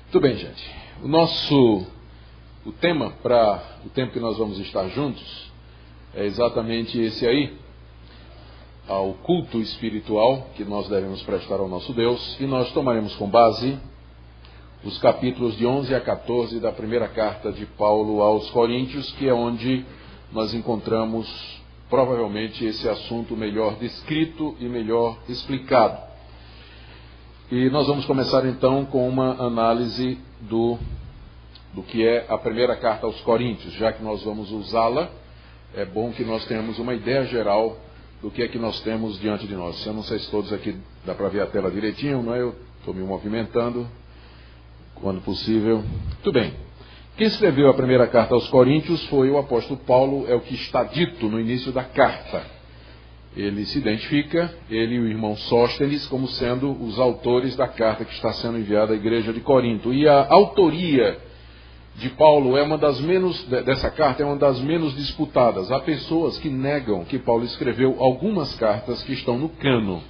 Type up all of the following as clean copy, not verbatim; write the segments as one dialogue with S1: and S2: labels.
S1: Muito bem, gente. O tema para o tempo que nós vamos estar juntos é exatamente esse aí, ao culto espiritual que nós devemos prestar ao nosso Deus, e nós tomaremos como base os capítulos de 11 a 14 da primeira carta de Paulo aos Coríntios, que é onde nós encontramos provavelmente esse assunto melhor descrito e melhor explicado. E nós vamos começar então com uma análise do que é a primeira carta aos Coríntios. Já que nós vamos usá-la, é bom que nós tenhamos uma ideia geral do que é que nós temos diante de nós. Eu não sei se todos aqui dá para ver a tela direitinho, não é? Eu estou me movimentando quando possível. Muito bem. Quem escreveu a primeira carta aos Coríntios foi o apóstolo Paulo, é o que está dito no início da carta. Ele se identifica, ele e o irmão Sóstenes, como sendo os autores da carta que está sendo enviada à igreja de Corinto. E a autoria de Paulo dessa carta é uma das menos disputadas. Há pessoas que negam que Paulo escreveu algumas cartas que estão no cano,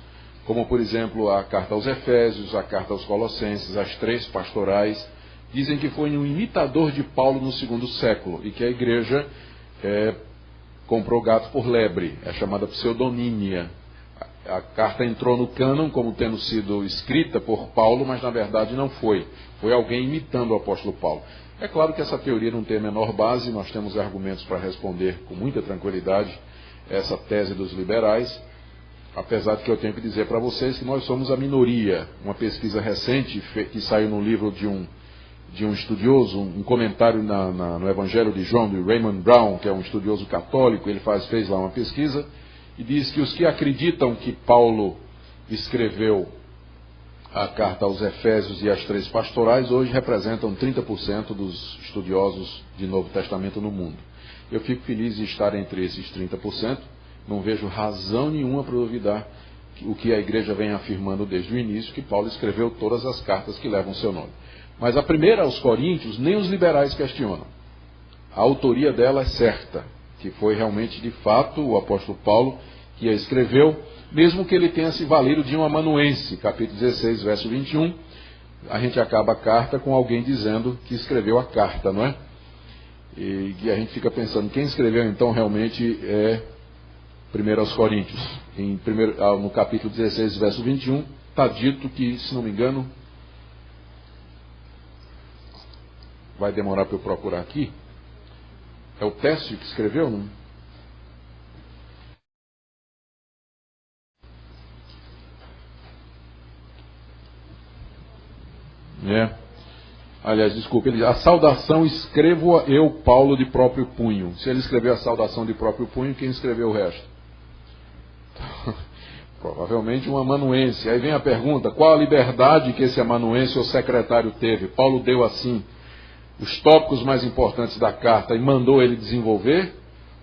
S1: como por exemplo a carta aos Efésios, a carta aos Colossenses, as 3 pastorais. Dizem que foi um imitador de Paulo no 2º século e que a igreja comprou gato por lebre, é chamada pseudonímia. A carta entrou no cânon como tendo sido escrita por Paulo, mas na verdade não foi. Foi alguém imitando o apóstolo Paulo. É claro que essa teoria não tem a menor base, nós temos argumentos para responder com muita tranquilidade essa tese dos liberais, apesar de que eu tenho que dizer para vocês que nós somos a minoria. Uma pesquisa recente que saiu no livro de um estudioso, um comentário no Evangelho de João, de Raymond Brown, que é um estudioso católico, ele fez lá uma pesquisa e diz que os que acreditam que Paulo escreveu a carta aos Efésios e as 3 pastorais hoje representam 30% dos estudiosos de Novo Testamento no mundo. Eu fico feliz de estar entre esses 30%, não vejo razão nenhuma para duvidar o que a igreja vem afirmando desde o início, que Paulo escreveu todas as cartas que levam seu nome. Mas a primeira aos Coríntios, nem os liberais questionam. A autoria dela é certa, que foi realmente, de fato, o apóstolo Paulo que a escreveu, mesmo que ele tenha se valido de um amanuense, capítulo 16, verso 21, a gente acaba a carta com alguém dizendo que escreveu a carta, não é? E a gente fica pensando, quem escreveu então realmente é 1 aos Coríntios. No capítulo 16, verso 21, está dito que, se não me engano, vai demorar para eu procurar aqui. É o Técio que escreveu, não? Aliás, desculpe, a saudação escrevo eu, Paulo, de próprio punho. Se ele escreveu a saudação de próprio punho, quem escreveu o resto? Provavelmente um amanuense. Aí vem a pergunta, qual a liberdade que esse amanuense ou secretário teve? Paulo deu assim os tópicos mais importantes da carta e mandou ele desenvolver,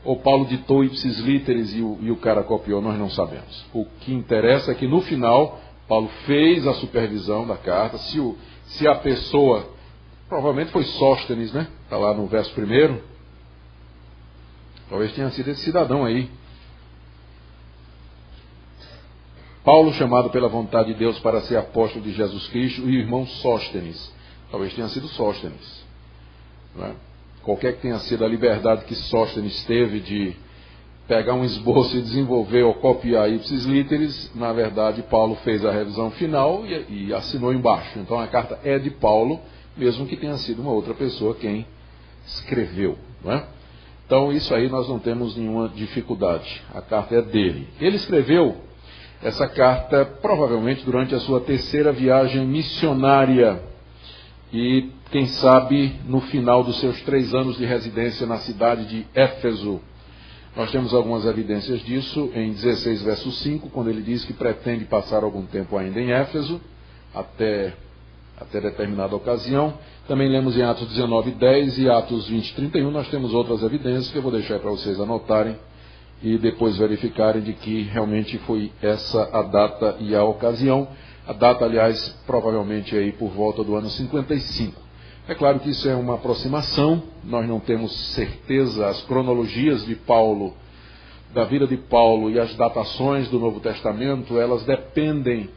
S1: ou Paulo ditou ipsis literis e o cara copiou? Nós não sabemos. O que interessa é que no final Paulo fez a supervisão da carta. Se a pessoa, provavelmente foi Sóstenes, né? Está lá no verso 1, talvez tenha sido esse cidadão aí. Paulo, chamado pela vontade de Deus para ser apóstolo de Jesus Cristo, e o irmão Sóstenes, talvez tenha sido Sóstenes. Qualquer que tenha sido a liberdade que Sóstenes teve de pegar um esboço e desenvolver ou copiar ipsis literis, na verdade Paulo fez a revisão final e assinou embaixo. Então a carta é de Paulo, mesmo que tenha sido uma outra pessoa quem escreveu, não é? Então isso aí nós não temos nenhuma dificuldade, a carta é dele. Ele escreveu essa carta provavelmente durante a sua 3ª viagem missionária e, quem sabe, no final dos seus 3 anos de residência na cidade de Éfeso. Nós temos algumas evidências disso em 16, verso 5, quando ele diz que pretende passar algum tempo ainda em Éfeso, até determinada ocasião. Também lemos em Atos 19, 10 e Atos 20, 31, nós temos outras evidências que eu vou deixar para vocês anotarem e depois verificarem de que realmente foi essa a data e a ocasião. A data, aliás, provavelmente aí por volta do ano 55. É claro que isso é uma aproximação, nós não temos certeza, as cronologias de Paulo, da vida de Paulo e as datações do Novo Testamento, elas dependem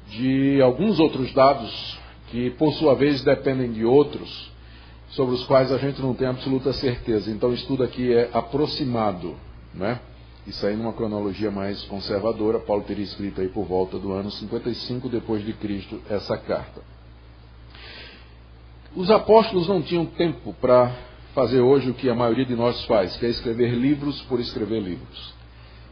S1: de alguns outros dados que por sua vez dependem de outros, sobre os quais a gente não tem absoluta certeza. Então o estudo aqui é aproximado, né? Isso aí numa cronologia mais conservadora. Paulo teria escrito aí por volta do ano 55 depois de Cristo essa carta. Os apóstolos não tinham tempo para fazer hoje o que a maioria de nós faz, que é escrever livros por escrever livros.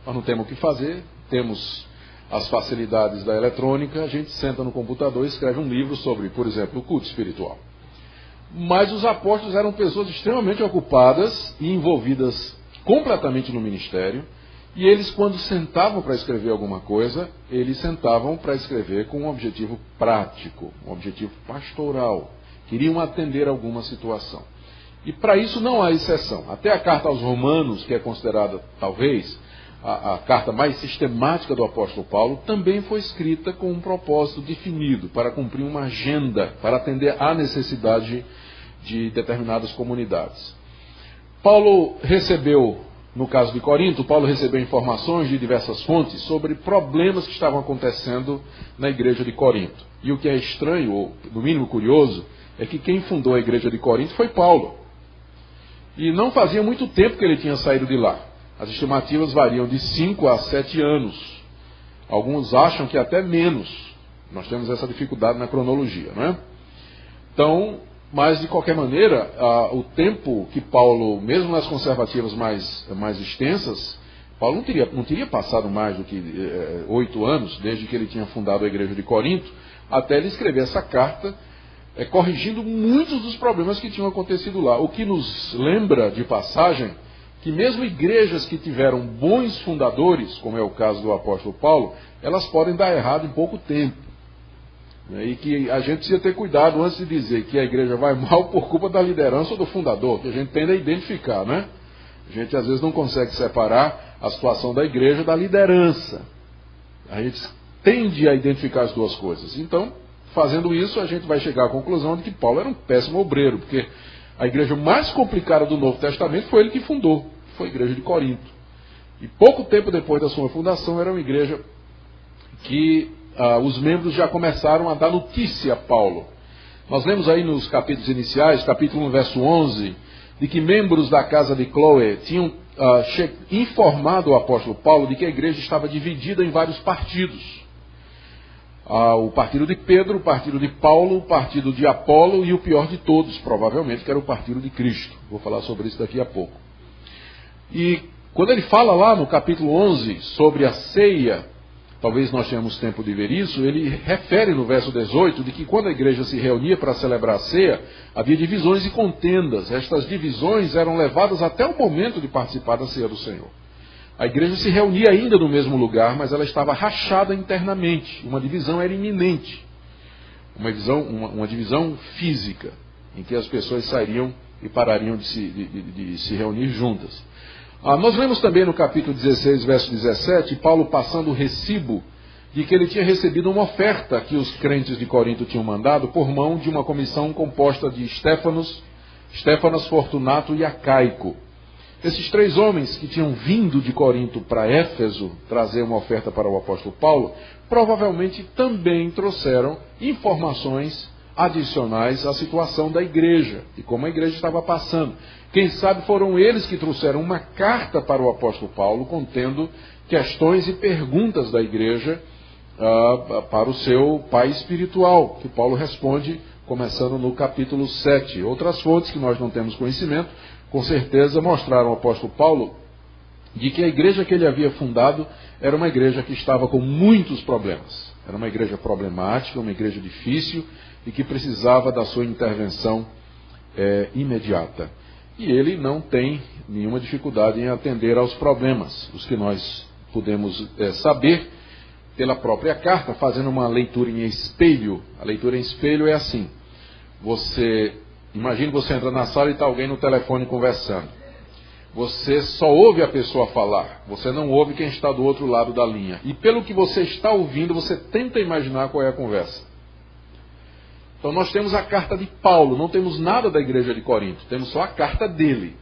S1: Nós não temos o que fazer, temos as facilidades da eletrônica, a gente senta no computador e escreve um livro sobre, por exemplo, o culto espiritual. Mas os apóstolos eram pessoas extremamente ocupadas e envolvidas completamente no ministério, e eles, quando sentavam para escrever alguma coisa, eles sentavam para escrever com um objetivo prático, um objetivo pastoral. Queriam atender alguma situação. E para isso não há exceção. Até a carta aos Romanos, que é considerada, talvez, a carta mais sistemática do apóstolo Paulo, também foi escrita com um propósito definido, para cumprir uma agenda, para atender à necessidade de determinadas comunidades. Paulo recebeu, no caso de Corinto, Paulo recebeu informações de diversas fontes sobre problemas que estavam acontecendo na igreja de Corinto. E o que é estranho, ou no mínimo curioso, é que quem fundou a igreja de Corinto foi Paulo. E não fazia muito tempo que ele tinha saído de lá. As estimativas variam de 5 a 7 anos. Alguns acham que até menos. Nós temos essa dificuldade na cronologia, não é? Então, mas de qualquer maneira, o tempo que Paulo, mesmo nas conservativas mais extensas, Paulo não teria passado mais do que 8 anos, desde que ele tinha fundado a igreja de Corinto, até ele escrever essa carta, corrigindo muitos dos problemas que tinham acontecido lá. O que nos lembra, de passagem, que mesmo igrejas que tiveram bons fundadores, como é o caso do apóstolo Paulo, elas podem dar errado em pouco tempo. E que a gente precisa ter cuidado antes de dizer que a igreja vai mal por culpa da liderança ou do fundador, que a gente tende a identificar, né? A gente às vezes não consegue separar a situação da igreja da liderança. A gente tende a identificar as duas coisas. Então, fazendo isso, a gente vai chegar à conclusão de que Paulo era um péssimo obreiro, porque a igreja mais complicada do Novo Testamento foi ele que fundou, foi a igreja de Corinto. E pouco tempo depois da sua fundação, era uma igreja que os membros já começaram a dar notícia a Paulo. Nós lemos aí nos capítulos iniciais, capítulo 1, verso 11, de que membros da casa de Cloé tinham informado o apóstolo Paulo de que a igreja estava dividida em vários partidos. O partido de Pedro, o partido de Paulo, o partido de Apolo e o pior de todos, provavelmente, que era o partido de Cristo. Vou falar sobre isso daqui a pouco. E quando ele fala lá no capítulo 11 sobre a ceia, talvez nós tenhamos tempo de ver isso, ele refere no verso 18 de que quando a igreja se reunia para celebrar a ceia, havia divisões e contendas. Estas divisões eram levadas até o momento de participar da ceia do Senhor. A igreja se reunia ainda no mesmo lugar, mas ela estava rachada internamente. Uma divisão era iminente. Uma divisão física, em que as pessoas sairiam e parariam de se reunir juntas. Nós lemos também no capítulo 16, verso 17, Paulo passando o recibo de que ele tinha recebido uma oferta que os crentes de Corinto tinham mandado por mão de uma comissão composta de Estéfanas, Fortunato e Acaico. Esses 3 homens que tinham vindo de Corinto para Éfeso trazer uma oferta para o apóstolo Paulo, provavelmente também trouxeram informações adicionais à situação da igreja e como a igreja estava passando. Quem sabe foram eles que trouxeram uma carta para o apóstolo Paulo contendo questões e perguntas da igreja para o seu pai espiritual, que Paulo responde começando no capítulo 7. Outras fontes que nós não temos conhecimento, com certeza mostraram ao apóstolo Paulo de que a igreja que ele havia fundado era uma igreja que estava com muitos problemas. Era uma igreja problemática, uma igreja difícil e que precisava da sua intervenção imediata. E ele não tem nenhuma dificuldade em atender aos problemas, os que nós podemos saber pela própria carta, fazendo uma leitura em espelho. A leitura em espelho é assim: imagine você entra na sala e está alguém no telefone conversando. Você só ouve a pessoa falar, você não ouve quem está do outro lado da linha. E pelo que você está ouvindo, você tenta imaginar qual é a conversa. Então nós temos a carta de Paulo, não temos nada da igreja de Corinto, temos só a carta dele.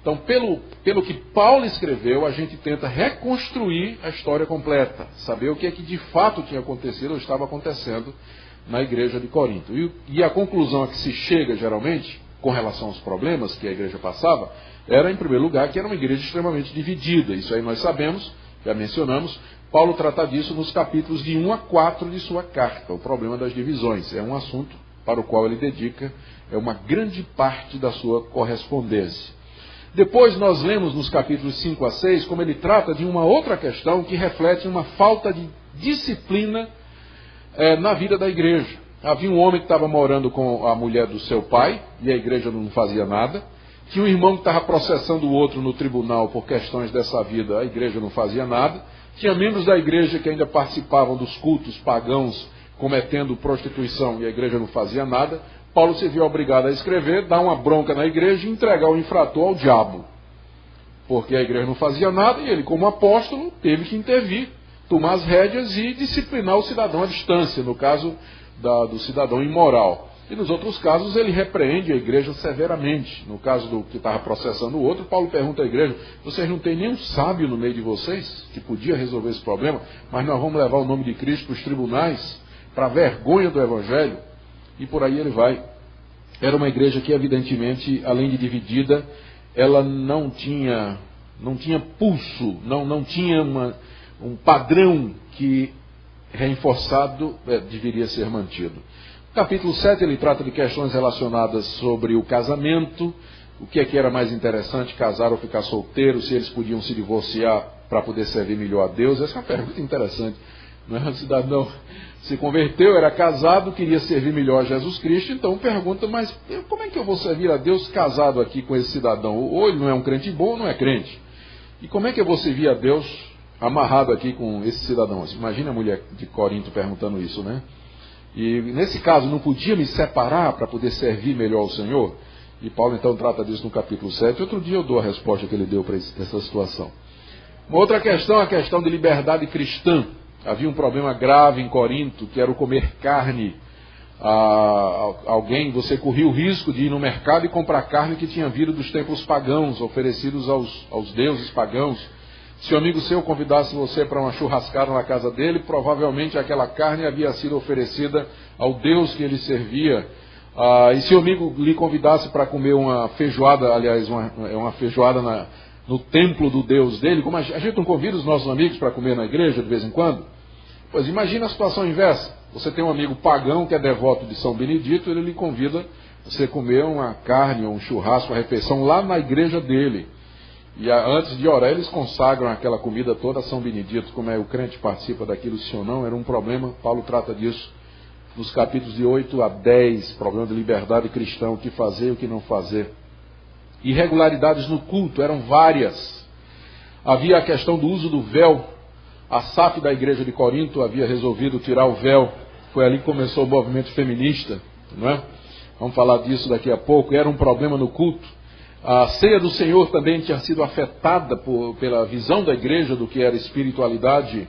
S1: Então pelo que Paulo escreveu, a gente tenta reconstruir a história completa, saber o que é que de fato tinha acontecido ou estava acontecendo na igreja de Corinto. E a conclusão a que se chega, geralmente, com relação aos problemas que a igreja passava, era, em primeiro lugar, que era uma igreja extremamente dividida. Isso aí nós sabemos, já mencionamos. Paulo trata disso nos capítulos de 1 a 4 de sua carta, o problema das divisões. É um assunto para o qual ele dedica uma grande parte da sua correspondência. Depois nós lemos nos capítulos 5 a 6 como ele trata de uma outra questão que reflete uma falta de disciplina na vida da igreja. Havia um homem que estava morando com a mulher do seu pai e a igreja não fazia nada. Tinha um irmão que estava processando o outro no tribunal por questões dessa vida, a igreja não fazia nada. Tinha membros da igreja que ainda participavam dos cultos pagãos cometendo prostituição e a igreja não fazia nada. Paulo se viu obrigado a escrever, dar uma bronca na igreja e entregar o infrator ao diabo. Porque a igreja não fazia nada e ele, como apóstolo, teve que intervir, tomar as rédeas e disciplinar o cidadão à distância, no caso do cidadão imoral. E nos outros casos ele repreende a igreja severamente. No caso do que estava processando o outro, Paulo pergunta à igreja: vocês não têm nenhum sábio no meio de vocês que podia resolver esse problema, mas nós vamos levar o nome de Cristo para os tribunais, para a vergonha do Evangelho? E por aí ele vai. Era uma igreja que, evidentemente, além de dividida, ela não tinha pulso, não tinha um padrão que, reforçado, deveria ser mantido. No capítulo 7 ele trata de questões relacionadas sobre o casamento, o que era mais interessante, casar ou ficar solteiro, se eles podiam se divorciar para poder servir melhor a Deus. Essa é uma pergunta interessante. Não é? O cidadão se converteu, era casado, queria servir melhor a Jesus Cristo, então pergunta: mas como é que eu vou servir a Deus casado aqui com esse cidadão? Ou ele não é um crente bom ou não é crente. E como é que eu vou servir a Deus amarrado aqui com esse cidadão? Imagina a mulher de Corinto perguntando isso, né? E nesse caso, não podia me separar para poder servir melhor ao Senhor? E Paulo então trata disso no capítulo 7. Outro dia eu dou a resposta que ele deu para essa situação. Uma outra questão é a questão de liberdade cristã. Havia um problema grave em Corinto, que era o comer carne. Você corria o risco de ir no mercado e comprar carne que tinha vindo dos templos pagãos, oferecidos aos deuses pagãos. Se o amigo seu convidasse você para uma churrascada na casa dele, provavelmente aquela carne havia sido oferecida ao Deus que ele servia. E se o amigo lhe convidasse para comer uma feijoada, aliás, uma feijoada no templo do Deus dele, como a gente não convida os nossos amigos para comer na igreja de vez em quando? Pois imagina a situação inversa. Você tem um amigo pagão que é devoto de São Benedito, ele lhe convida a você comer uma carne ou um churrasco, uma refeição lá na igreja dele. E antes de orar, eles consagram aquela comida toda a São Benedito. Como o crente participa daquilo, se ou não, era um problema. Paulo trata disso nos capítulos de 8 a 10, problema de liberdade cristã, o que fazer e o que não fazer. Irregularidades no culto eram várias. Havia a questão do uso do véu. A SAF da igreja de Corinto havia resolvido tirar o véu. Foi ali que começou o movimento feminista, não é? Vamos falar disso daqui a pouco. Era um problema no culto. A ceia do Senhor também tinha sido afetada pela visão da igreja do que era espiritualidade.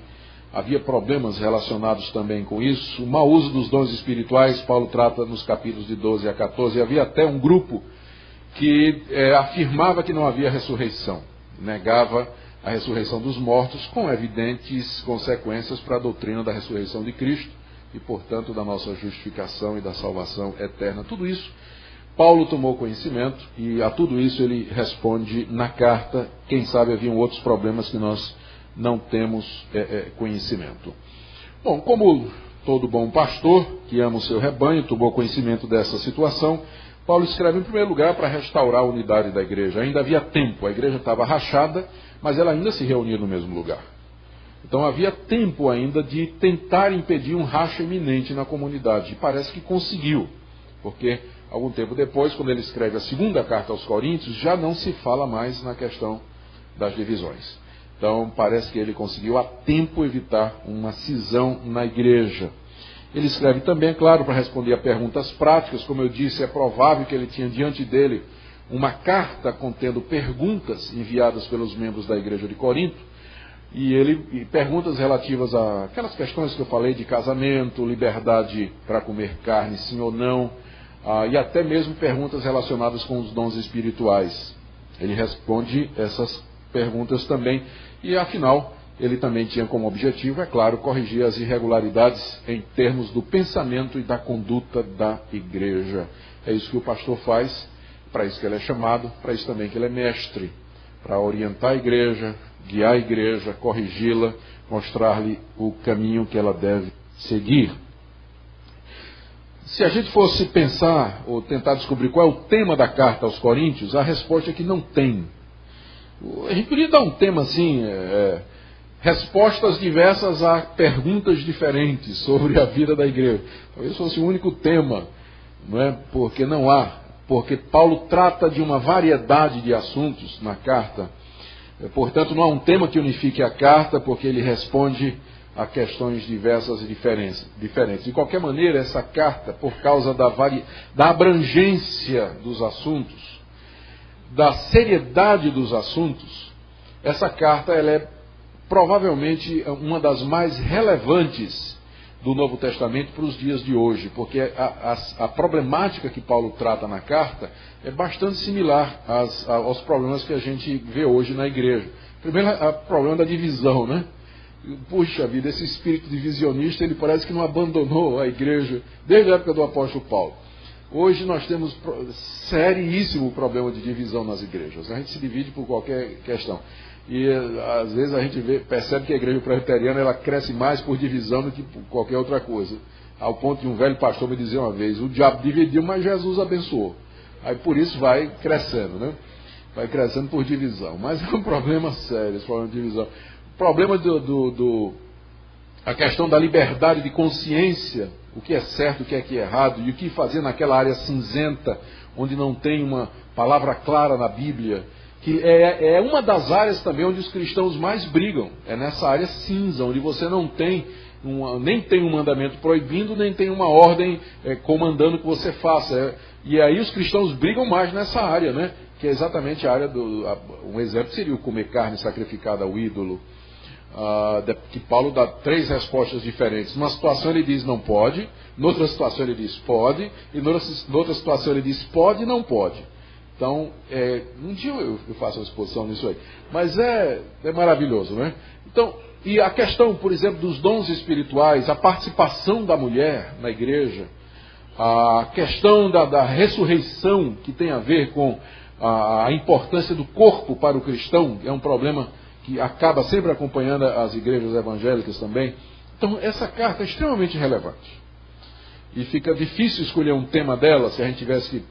S1: Havia problemas relacionados também com isso. O mau uso dos dons espirituais, Paulo trata nos capítulos de 12 a 14. Havia até um grupo que afirmava que não havia ressurreição. Negava a ressurreição dos mortos, com evidentes consequências para a doutrina da ressurreição de Cristo e, portanto, da nossa justificação e da salvação eterna. Tudo isso Paulo tomou conhecimento e a tudo isso ele responde na carta. Quem sabe haviam outros problemas que nós não temos conhecimento. Bom, como todo bom pastor que ama o seu rebanho tomou conhecimento dessa situação, Paulo escreve em primeiro lugar para restaurar a unidade da igreja. Ainda havia tempo, a igreja estava rachada, mas ela ainda se reunia no mesmo lugar. Então havia tempo ainda de tentar impedir um racha iminente na comunidade. E parece que conseguiu, porque algum tempo depois, quando ele escreve a segunda carta aos Coríntios, já não se fala mais na questão das divisões. Então parece que ele conseguiu a tempo evitar uma cisão na igreja. Ele escreve também, claro, para responder a perguntas práticas. Como eu disse, é provável que ele tinha diante dele uma carta contendo perguntas enviadas pelos membros da igreja de Corinto, e perguntas relativas a aquelas questões que eu falei de casamento, liberdade para comer carne, sim ou não, e até mesmo perguntas relacionadas com os dons espirituais. Ele responde essas perguntas também, e afinal, ele também tinha como objetivo, é claro, corrigir as irregularidades em termos do pensamento e da conduta da igreja. É isso que o pastor faz, para isso que ele é chamado, para isso também que ele é mestre, para orientar a igreja, guiar a igreja, corrigi-la, mostrar-lhe o caminho que ela deve seguir. Se a gente fosse pensar ou tentar descobrir qual é o tema da carta aos Coríntios, a resposta é que não tem. A gente podia dar um tema assim, respostas diversas a perguntas diferentes sobre a vida da igreja. Talvez fosse o único tema, não é? Porque não há. Porque Paulo trata de uma variedade de assuntos na carta. Portanto, não há um tema que unifique a carta, porque ele responde a questões diversas e diferentes. De qualquer maneira, essa carta, por causa da abrangência dos assuntos, da seriedade dos assuntos, essa carta ela é provavelmente uma das mais relevantes do Novo Testamento para os dias de hoje, porque a problemática que Paulo trata na carta é bastante similar aos problemas que a gente vê hoje na igreja. Primeiro, o problema da divisão, né? Puxa vida, esse espírito divisionista, ele parece que não abandonou a igreja desde a época do apóstolo Paulo. Hoje nós temos seríssimo problema de divisão nas igrejas. A gente se divide por qualquer questão. E às vezes a gente percebe que a igreja presbiteriana ela cresce mais por divisão do que por qualquer outra coisa. Ao ponto de um velho pastor me dizer uma vez, o diabo dividiu, mas Jesus abençoou. Aí por isso vai crescendo, né? Vai crescendo por divisão. Mas é um problema sério esse problema de divisão. O problema a questão da liberdade de consciência, o que é certo, o que é errado, e o que fazer naquela área cinzenta, onde não tem uma palavra clara na Bíblia, que é uma das áreas também onde os cristãos mais brigam, é nessa área cinza, onde você não tem, nem tem um mandamento proibindo, nem tem uma ordem comandando que você faça. E aí os cristãos brigam mais nessa área, né? Que é exatamente a área um exemplo seria o comer carne sacrificada ao ídolo, que Paulo dá 3 respostas diferentes. Numa situação ele diz não pode, noutra situação ele diz pode, e noutra situação ele diz pode e não pode. Então, um dia eu faço uma exposição nisso aí. Mas é maravilhoso, né? Então, e a questão, por exemplo, dos dons espirituais, a participação da mulher na igreja, a questão da ressurreição, que tem a ver com a importância do corpo para o cristão, é um problema que acaba sempre acompanhando as igrejas evangélicas também. Então, essa carta é extremamente relevante. E fica difícil escolher um tema dela, se a gente tivesse que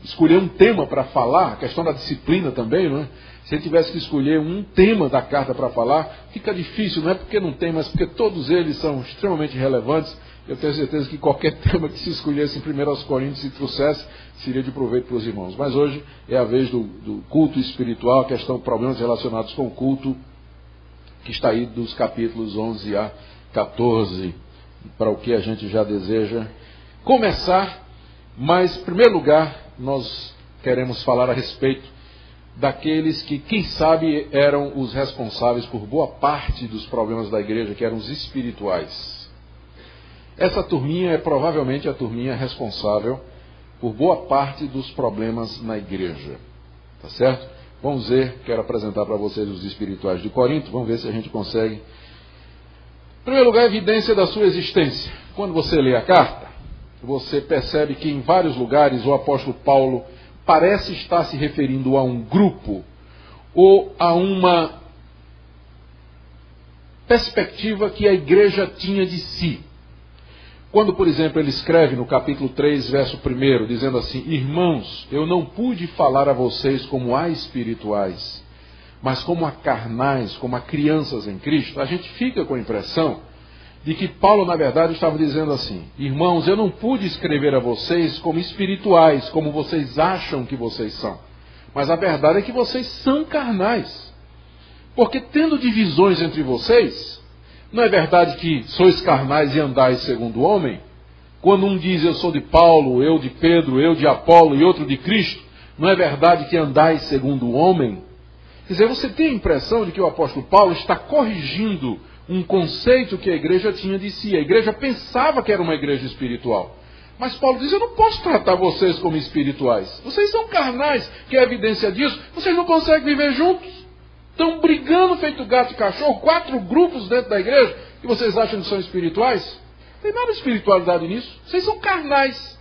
S1: escolher um tema para falar, a questão da disciplina também, não é? Se a gente tivesse que escolher um tema da carta para falar, fica difícil, não é porque não tem, mas porque todos eles são extremamente relevantes. Eu tenho certeza que qualquer tema que se escolhesse em 1 Coríntios e trouxesse, seria de proveito para os irmãos. Mas hoje é a vez do culto espiritual, a questão, problemas relacionados com o culto, que está aí dos capítulos 11 a 14, para o que a gente já deseja começar. Mas, em primeiro lugar, nós queremos falar a respeito daqueles que, quem sabe, eram os responsáveis por boa parte dos problemas da igreja, que eram os espirituais. Essa turminha é provavelmente a turminha responsável por boa parte dos problemas na igreja. Tá certo? Vamos ver, quero apresentar para vocês os espirituais de Corinto, vamos ver se a gente consegue. Em primeiro lugar, a evidência da sua existência. Quando você lê a carta, você percebe que em vários lugares o apóstolo Paulo parece estar se referindo a um grupo ou a uma perspectiva que a igreja tinha de si. Quando, por exemplo, ele escreve no capítulo 3, verso 1, dizendo assim: irmãos, eu não pude falar a vocês como a espirituais, mas como a carnais, como a crianças em Cristo, a gente fica com a impressão de que Paulo, na verdade, estava dizendo assim: irmãos, eu não pude escrever a vocês como espirituais, como vocês acham que vocês são. Mas a verdade é que vocês são carnais. Porque tendo divisões entre vocês, não é verdade que sois carnais e andais segundo o homem? Quando um diz eu sou de Paulo, eu de Pedro, eu de Apolo e outro de Cristo, não é verdade que andais segundo o homem? Quer dizer, você tem a impressão de que o apóstolo Paulo está corrigindo um conceito que a igreja tinha de si. A igreja pensava que era uma igreja espiritual. Mas Paulo diz, eu não posso tratar vocês como espirituais. Vocês são carnais, que é a evidência disso. Vocês não conseguem viver juntos. Estão brigando feito gato e cachorro, 4 grupos dentro da igreja, que vocês acham que são espirituais? Não tem nada de espiritualidade nisso. Vocês são carnais.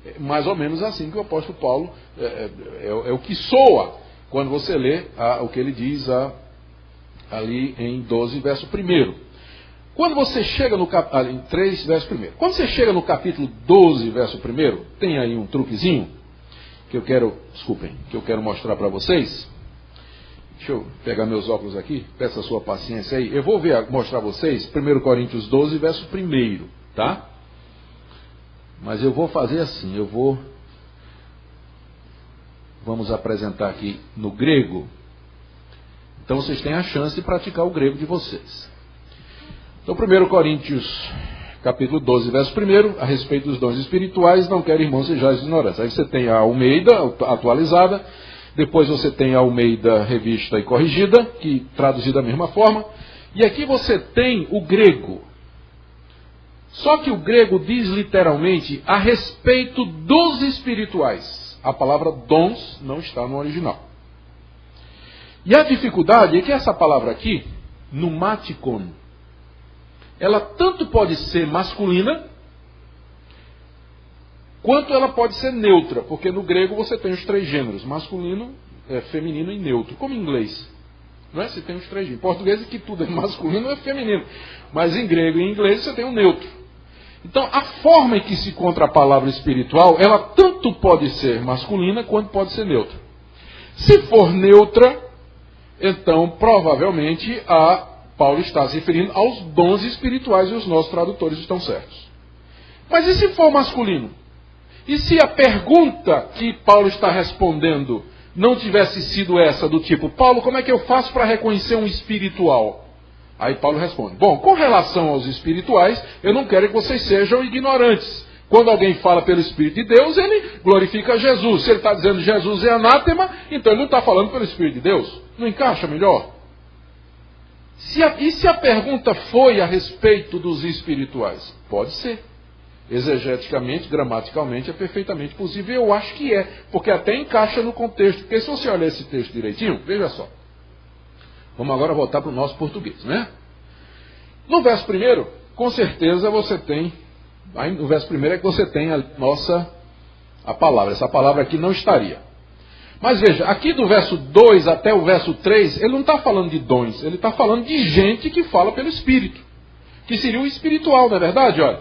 S1: É mais ou menos assim que o apóstolo Paulo é o que soa quando você lê o que ele diz ali em 12, verso 1. Quando você chega em 3, verso 1. Quando você chega no capítulo 12, verso 1, tem aí um truquezinho que eu quero mostrar para vocês. Deixa eu pegar meus óculos aqui, peço a sua paciência aí. Eu vou mostrar a vocês 1 Coríntios 12, verso 1, tá? Mas eu vou fazer assim, vamos apresentar aqui no grego. Então vocês têm a chance de praticar o grego de vocês. Então 1 Coríntios, capítulo 12, verso 1, a respeito dos dons espirituais, não quero, irmãos, sejais ignorantes. Aí você tem a Almeida atualizada, depois você tem a Almeida revista e corrigida, que traduzida da mesma forma, e aqui você tem o grego. Só que o grego diz literalmente a respeito dos espirituais. A palavra dons não está no original. E a dificuldade é que essa palavra aqui, pneumatikon, ela tanto pode ser masculina, quanto ela pode ser neutra, porque no grego você tem os 3 gêneros, masculino, feminino e neutro, como em inglês. Não é? Você tem os 3 gêneros. Em português é que tudo é masculino ou é feminino, mas em grego e em inglês você tem o neutro. Então, a forma em que se encontra a palavra espiritual, ela tanto pode ser masculina, quanto pode ser neutra. Se for neutra, então, provavelmente, Paulo está se referindo aos dons espirituais e os nossos tradutores estão certos. Mas e se for masculino? E se a pergunta que Paulo está respondendo não tivesse sido essa, do tipo, Paulo, como é que eu faço para reconhecer um espiritual? Aí Paulo responde, bom, com relação aos espirituais, eu não quero que vocês sejam ignorantes. Quando alguém fala pelo Espírito de Deus, ele glorifica Jesus. Se ele está dizendo Jesus é anátema, então ele não está falando pelo Espírito de Deus. Não encaixa melhor? E se a pergunta foi a respeito dos espirituais? Pode ser. Exegeticamente, gramaticalmente, é perfeitamente possível. Eu acho que é, porque até encaixa no contexto. Porque se você olhar esse texto direitinho, veja só. Vamos agora voltar para o nosso português, né? No verso 1, com certeza você tem... Aí no verso 1 é que você tem a palavra. Essa palavra aqui não estaria. Mas veja, aqui do verso 2 até o verso 3, ele não está falando de dons, ele está falando de gente que fala pelo Espírito. Que seria o espiritual, não é verdade? Olha,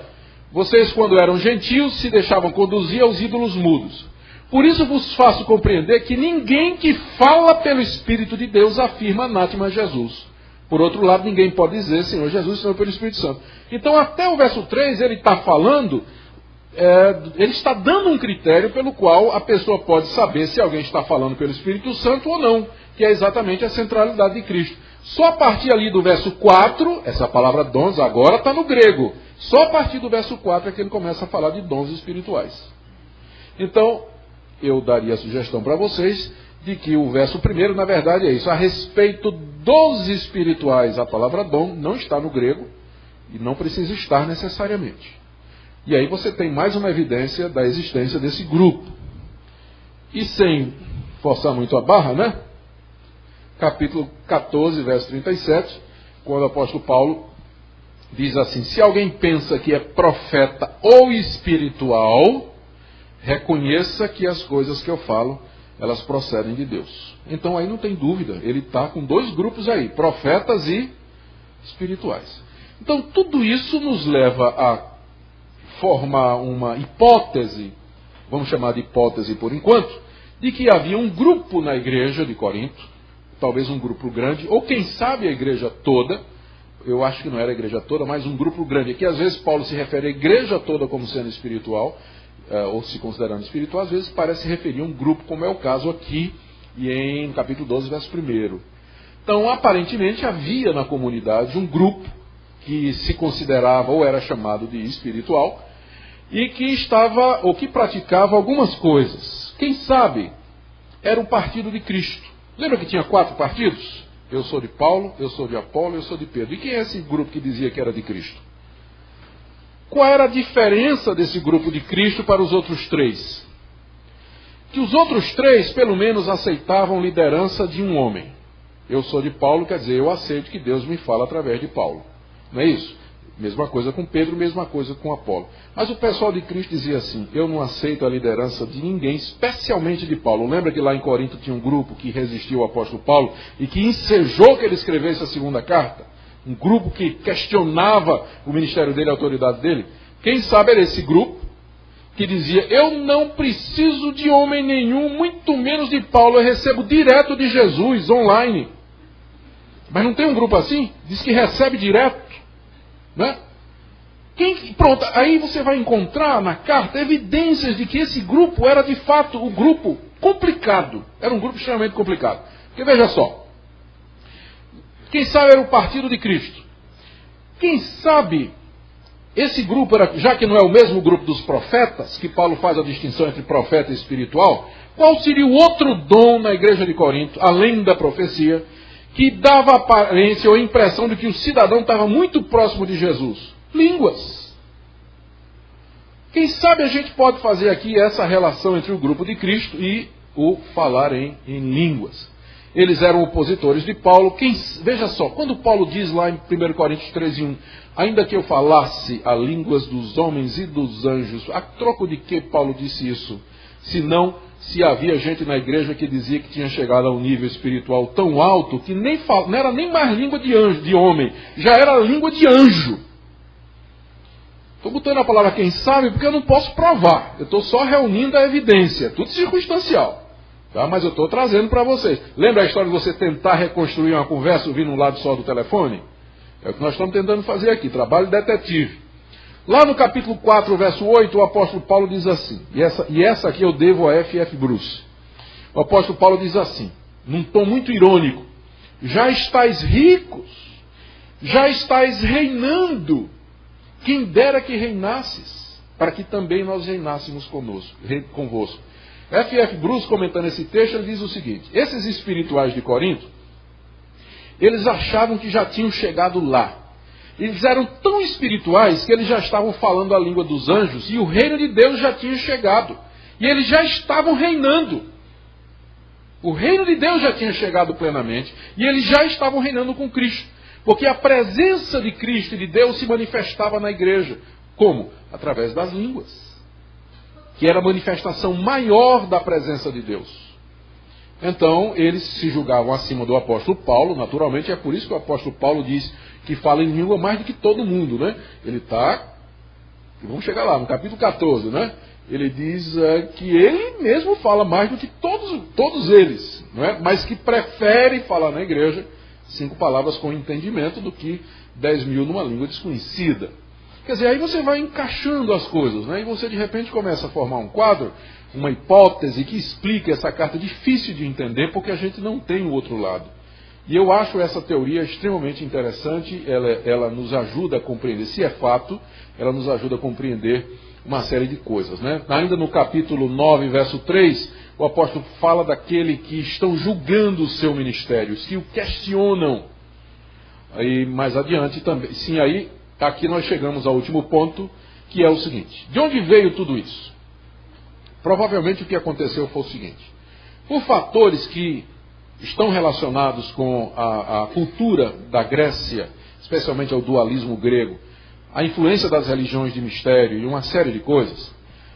S1: vocês quando eram gentios se deixavam conduzir aos ídolos mudos. Por isso vos faço compreender que ninguém que fala pelo Espírito de Deus afirma anátema Jesus. Por outro lado, ninguém pode dizer Senhor Jesus, senão pelo Espírito Santo. Então, até o verso 3, ele está falando, ele está dando um critério pelo qual a pessoa pode saber se alguém está falando pelo Espírito Santo ou não, que é exatamente a centralidade de Cristo. Só a partir ali do verso 4, essa palavra dons agora está no grego. Só a partir do verso 4 é que ele começa a falar de dons espirituais. Então, eu daria a sugestão para vocês de que o verso 1, na verdade, é isso. A respeito dos espirituais, a palavra dom não está no grego e não precisa estar necessariamente. E aí você tem mais uma evidência da existência desse grupo. E sem forçar muito a barra, né? Capítulo 14, verso 37, quando o apóstolo Paulo diz assim, se alguém pensa que é profeta ou espiritual, reconheça que as coisas que eu falo, elas procedem de Deus. Então aí não tem dúvida, ele está com 2 grupos aí, profetas e espirituais. Então tudo isso nos leva a formar uma hipótese, vamos chamar de hipótese por enquanto, de que havia um grupo na igreja de Corinto, talvez um grupo grande, ou quem sabe a igreja toda, eu acho que não era a igreja toda, mas um grupo grande. Aqui às vezes Paulo se refere à igreja toda como sendo espiritual, ou se considerando espiritual, às vezes parece referir a um grupo, como é o caso aqui, e em capítulo 12, verso 1. Então, aparentemente, havia na comunidade um grupo que se considerava ou era chamado de espiritual, e que estava, ou que praticava algumas coisas. Quem sabe, era o partido de Cristo. Lembra que tinha 4 partidos? Eu sou de Paulo, eu sou de Apolo, eu sou de Pedro. E quem é esse grupo que dizia que era de Cristo? Qual era a diferença desse grupo de Cristo para os outros 3? Que os outros 3, pelo menos, aceitavam liderança de um homem. Eu sou de Paulo, quer dizer, eu aceito que Deus me fala através de Paulo. Não é isso? Mesma coisa com Pedro, mesma coisa com Apolo. Mas o pessoal de Cristo dizia assim: eu não aceito a liderança de ninguém, especialmente de Paulo. Lembra que lá em Corinto tinha um grupo que resistiu ao apóstolo Paulo e que ensejou que ele escrevesse a segunda carta? Um grupo que questionava o ministério dele, a autoridade dele. Quem sabe era esse grupo que dizia: eu não preciso de homem nenhum, muito menos de Paulo, eu recebo direto de Jesus, online. Mas não tem um grupo assim? Diz que recebe direto. Né? Pronto, aí você vai encontrar na carta evidências de que esse grupo era de fato um grupo complicado. Era um grupo extremamente complicado. Porque veja só, quem sabe era o partido de Cristo. Quem sabe esse grupo era, já que não é o mesmo grupo dos profetas, que Paulo faz a distinção entre profeta e espiritual, qual seria o outro dom na igreja de Corinto, além da profecia, que dava aparência ou impressão de que o cidadão estava muito próximo de Jesus? Línguas. Quem sabe a gente pode fazer aqui essa relação entre o grupo de Cristo e o falar em línguas. Eles eram opositores de Paulo. Veja só, quando Paulo diz lá em 1 Coríntios 13:1, ainda que eu falasse a línguas dos homens e dos anjos, a troco de que Paulo disse isso? Senão, se havia gente na igreja que dizia que tinha chegado a um nível espiritual tão alto que não era nem mais língua de anjo, de homem, já era língua de anjo. Estou botando a palavra quem sabe porque eu não posso provar. Eu estou só reunindo a evidência, tudo circunstancial. Tá? Mas eu estou trazendo para vocês. Lembra a história de você tentar reconstruir uma conversa ouvindo um lado só do telefone? É o que nós estamos tentando fazer aqui, trabalho detetive. Lá no capítulo 4, verso 8, o apóstolo Paulo diz assim, e essa aqui eu devo a F.F. Bruce. O apóstolo Paulo diz assim, num tom muito irônico: já estáis ricos, já estáis reinando, quem dera que reinasses, para que também nós reinássemos convosco. F.F. Bruce, comentando esse texto, ele diz o seguinte: esses espirituais de Corinto, eles achavam que já tinham chegado lá. Eles eram tão espirituais que eles já estavam falando a língua dos anjos e o reino de Deus já tinha chegado. E eles já estavam reinando. O reino de Deus já tinha chegado plenamente e eles já estavam reinando com Cristo. Porque a presença de Cristo e de Deus se manifestava na igreja. Como? Através das línguas. Que era a manifestação maior da presença de Deus. Então, eles se julgavam acima do apóstolo Paulo, naturalmente, é por isso que o apóstolo Paulo diz que fala em língua mais do que todo mundo, né? Ele está, vamos chegar lá, no capítulo 14, né? Ele diz que ele mesmo fala mais do que todos eles, não é? Mas que prefere falar na igreja 5 palavras com entendimento do que 10.000 numa língua desconhecida. Quer dizer, aí você vai encaixando as coisas, né? E você de repente começa a formar um quadro, uma hipótese que explica essa carta difícil de entender, porque a gente não tem o outro lado. E eu acho essa teoria extremamente interessante, ela nos ajuda a compreender, se é fato, ela nos ajuda a compreender uma série de coisas, né? Ainda no capítulo 9, verso 3, o apóstolo fala daquele que estão julgando o seu ministério, que o questionam. Aí mais adiante também, sim, aí aqui nós chegamos ao último ponto, que é o seguinte: de onde veio tudo isso? Provavelmente o que aconteceu foi o seguinte: por fatores que estão relacionados com a cultura da Grécia, especialmente ao dualismo grego, a influência das religiões de mistério e uma série de coisas,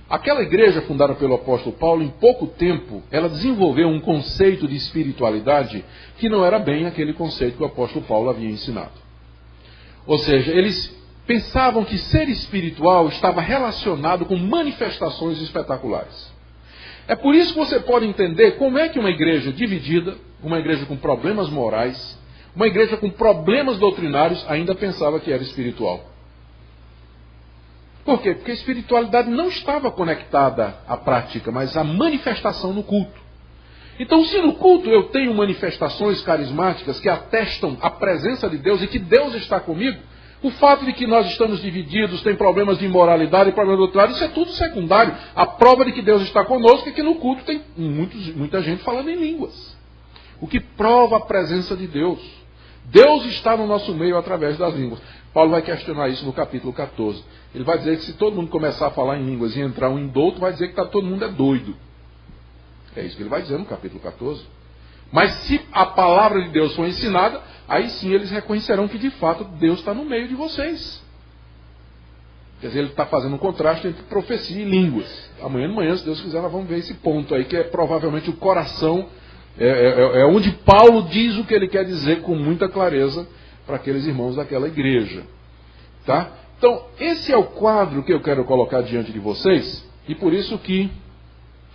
S1: aquela igreja fundada pelo apóstolo Paulo, em pouco tempo, ela desenvolveu um conceito de espiritualidade que não era bem aquele conceito que o apóstolo Paulo havia ensinado. Ou seja, eles pensavam que ser espiritual estava relacionado com manifestações espetaculares. É por isso que você pode entender como é que uma igreja dividida, uma igreja com problemas morais, uma igreja com problemas doutrinários, ainda pensava que era espiritual. Por quê? Porque a espiritualidade não estava conectada à prática, mas à manifestação no culto. Então, se no culto eu tenho manifestações carismáticas que atestam a presença de Deus e que Deus está comigo, o fato de que nós estamos divididos, tem problemas de imoralidade e problemas doutrinários, isso é tudo secundário. A prova de que Deus está conosco é que no culto tem muita gente falando em línguas. O que prova a presença de Deus. Deus está no nosso meio através das línguas. Paulo vai questionar isso no capítulo 14. Ele vai dizer que se todo mundo começar a falar em línguas e entrar um indouto, vai dizer que todo mundo é doido. É isso que ele vai dizer no capítulo 14. Mas se a palavra de Deus for ensinada, aí sim eles reconhecerão que de fato Deus está no meio de vocês. Quer dizer, ele está fazendo um contraste entre profecia e línguas. Amanhã de manhã, se Deus quiser, nós vamos ver esse ponto aí, que é provavelmente o coração, é onde Paulo diz o que ele quer dizer com muita clareza para aqueles irmãos daquela igreja. Tá? Então, esse é o quadro que eu quero colocar diante de vocês, e por isso que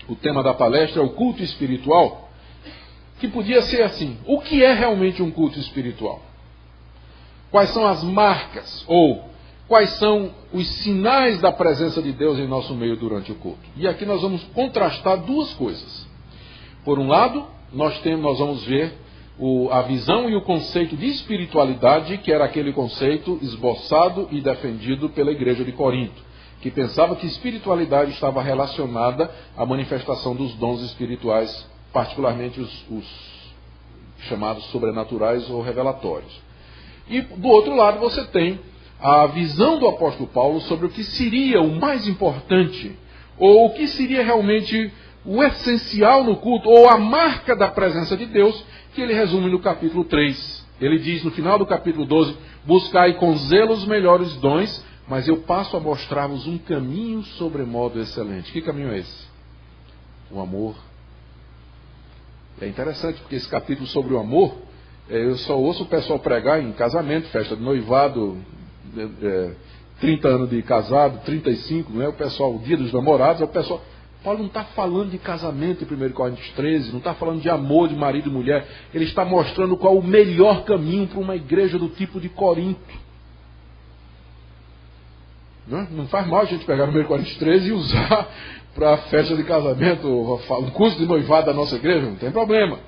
S1: o tema da palestra é o culto espiritual, que podia ser assim: o que é realmente um culto espiritual? Quais são as marcas, ou quais são os sinais da presença de Deus em nosso meio durante o culto? E aqui nós vamos contrastar duas coisas. Por um lado, nós vamos ver a visão e o conceito de espiritualidade, que era aquele conceito esboçado e defendido pela igreja de Corinto, que pensava que espiritualidade estava relacionada à manifestação dos dons espirituais, particularmente os chamados sobrenaturais ou revelatórios. E do outro lado você tem a visão do apóstolo Paulo sobre o que seria o mais importante, ou o que seria realmente o essencial no culto, ou a marca da presença de Deus, que ele resume no capítulo 3. Ele diz no final do capítulo 12: buscai com zelo os melhores dons, mas eu passo a mostrar-vos um caminho sobremodo excelente. Que caminho é esse? O amor. É interessante, porque esse capítulo sobre o amor, eu só ouço o pessoal pregar em casamento, festa de noivado, 30 anos de casado, 35, não é? O pessoal, o dia dos namorados, é o pessoal... Paulo não está falando de casamento em 1 Coríntios 13, não está falando de amor de marido e mulher, ele está mostrando qual o melhor caminho para uma igreja do tipo de Corinto. Não faz mal a gente pegar 1 Coríntios 13 e usar para a festa de casamento, um curso de noivado da nossa igreja, não tem problema.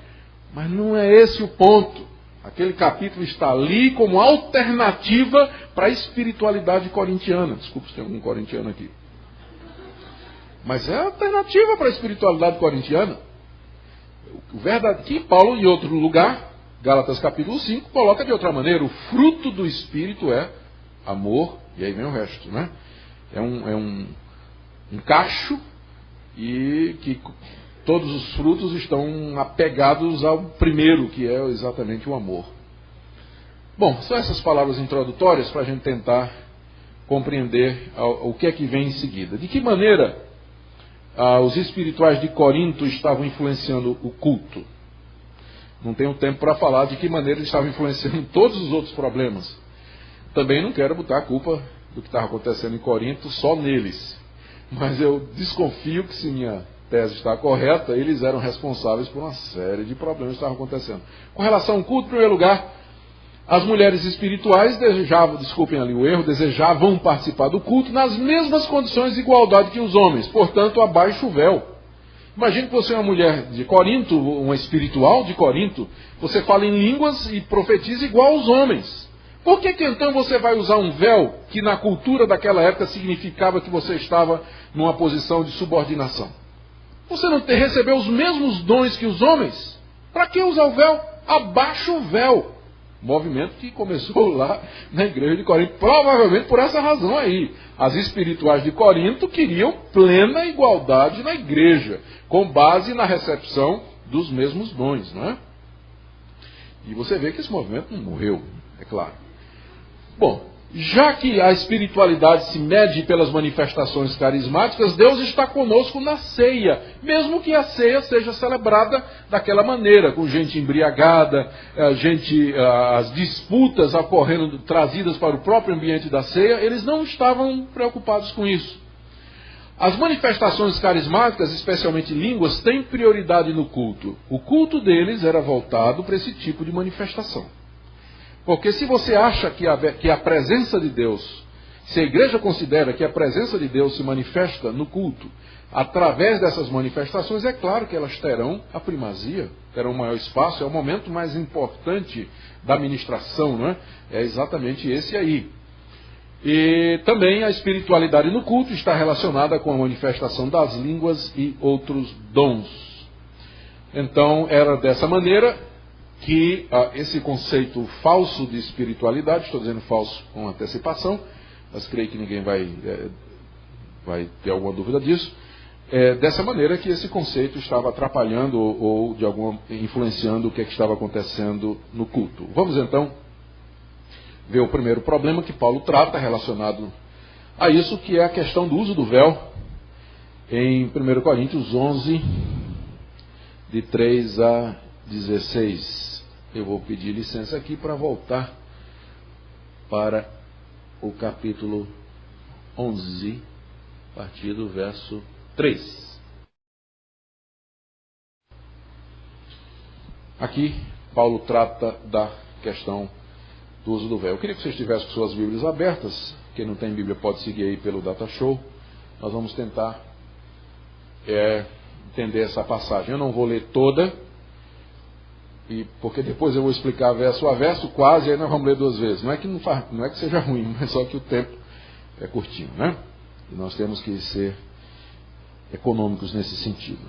S1: Mas não é esse o ponto. Aquele capítulo está ali como alternativa para a espiritualidade corintiana. Desculpa se tem algum corintiano aqui. Mas é alternativa para a espiritualidade corintiana. O verdade que Paulo, em outro lugar, Gálatas capítulo 5, coloca de outra maneira: o fruto do Espírito é amor, e aí vem o resto, né? É um cacho, e que todos os frutos estão apegados ao primeiro, que é exatamente o amor. Bom, são essas palavras introdutórias para a gente tentar compreender o que é que vem em seguida. De que maneira os espirituais de Corinto estavam influenciando o culto? Não tenho tempo para falar de que maneira eles estavam influenciando todos os outros problemas. Também não quero botar a culpa do que estava acontecendo em Corinto só neles. Mas eu desconfio que, se minha tese está correta, eles eram responsáveis por uma série de problemas que estavam acontecendo. Com relação ao culto, em primeiro lugar, as mulheres espirituais desejavam participar do culto nas mesmas condições de igualdade que os homens, portanto, abaixo o véu. Imagine que você é uma mulher de Corinto, uma espiritual de Corinto, você fala em línguas e profetiza igual aos homens. Por que então você vai usar um véu que na cultura daquela época significava que você estava numa posição de subordinação? Você não recebeu os mesmos dons que os homens? Para que usar o véu? Abaixa o véu. Movimento que começou lá na igreja de Corinto, provavelmente por essa razão aí. As espirituais de Corinto queriam plena igualdade na igreja, com base na recepção dos mesmos dons, não é? E você vê que esse movimento não morreu, é claro. Bom, já que a espiritualidade se mede pelas manifestações carismáticas, Deus está conosco na ceia, mesmo que a ceia seja celebrada daquela maneira, com gente embriagada, as disputas ocorrendo, trazidas para o próprio ambiente da ceia, eles não estavam preocupados com isso. As manifestações carismáticas, especialmente línguas, têm prioridade no culto. O culto deles era voltado para esse tipo de manifestação. Porque se você acha que a presença de Deus, se a igreja considera que a presença de Deus se manifesta no culto, através dessas manifestações, é claro que elas terão a primazia, terão maior espaço, é o momento mais importante da ministração, não é? É exatamente esse aí. E também a espiritualidade no culto está relacionada com a manifestação das línguas e outros dons. Então, era dessa maneira que esse conceito falso de espiritualidade, estou dizendo falso com antecipação, mas creio que ninguém vai ter alguma dúvida disso, dessa maneira que esse conceito estava atrapalhando ou de alguma influenciando o que estava acontecendo no culto. Vamos então ver o primeiro problema que Paulo trata relacionado a isso, que é a questão do uso do véu em 1 Coríntios 11, de 3 a 16. Eu vou pedir licença aqui para voltar para o capítulo 11, a partir do verso 3. Aqui, Paulo trata da questão do uso do véu. Eu queria que vocês tivessem suas Bíblias abertas. Quem não tem Bíblia pode seguir aí pelo Data Show. Nós vamos tentar entender essa passagem. Eu não vou ler toda, porque depois eu vou explicar verso a verso quase, e aí nós vamos ler duas vezes. Não é que seja ruim, mas só que o tempo é curtinho, né? E nós temos que ser econômicos nesse sentido.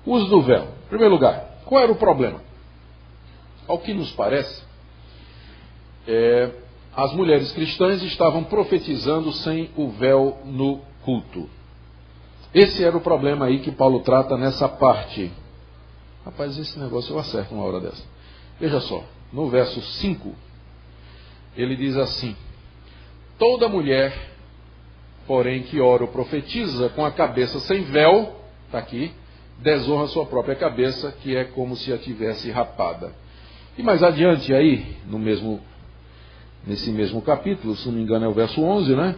S1: O uso do véu. Em primeiro lugar, qual era o problema? Ao que nos parece, as mulheres cristãs estavam profetizando sem o véu no culto. Esse era o problema aí que Paulo trata nessa parte. Rapaz, esse negócio eu acerto uma hora dessa. Veja só, no verso 5, ele diz assim: toda mulher, porém, que ora ou profetiza com a cabeça sem véu, está aqui, desonra sua própria cabeça, que é como se a tivesse rapada. E mais adiante aí, nesse mesmo capítulo, se não me engano é o verso 11, né?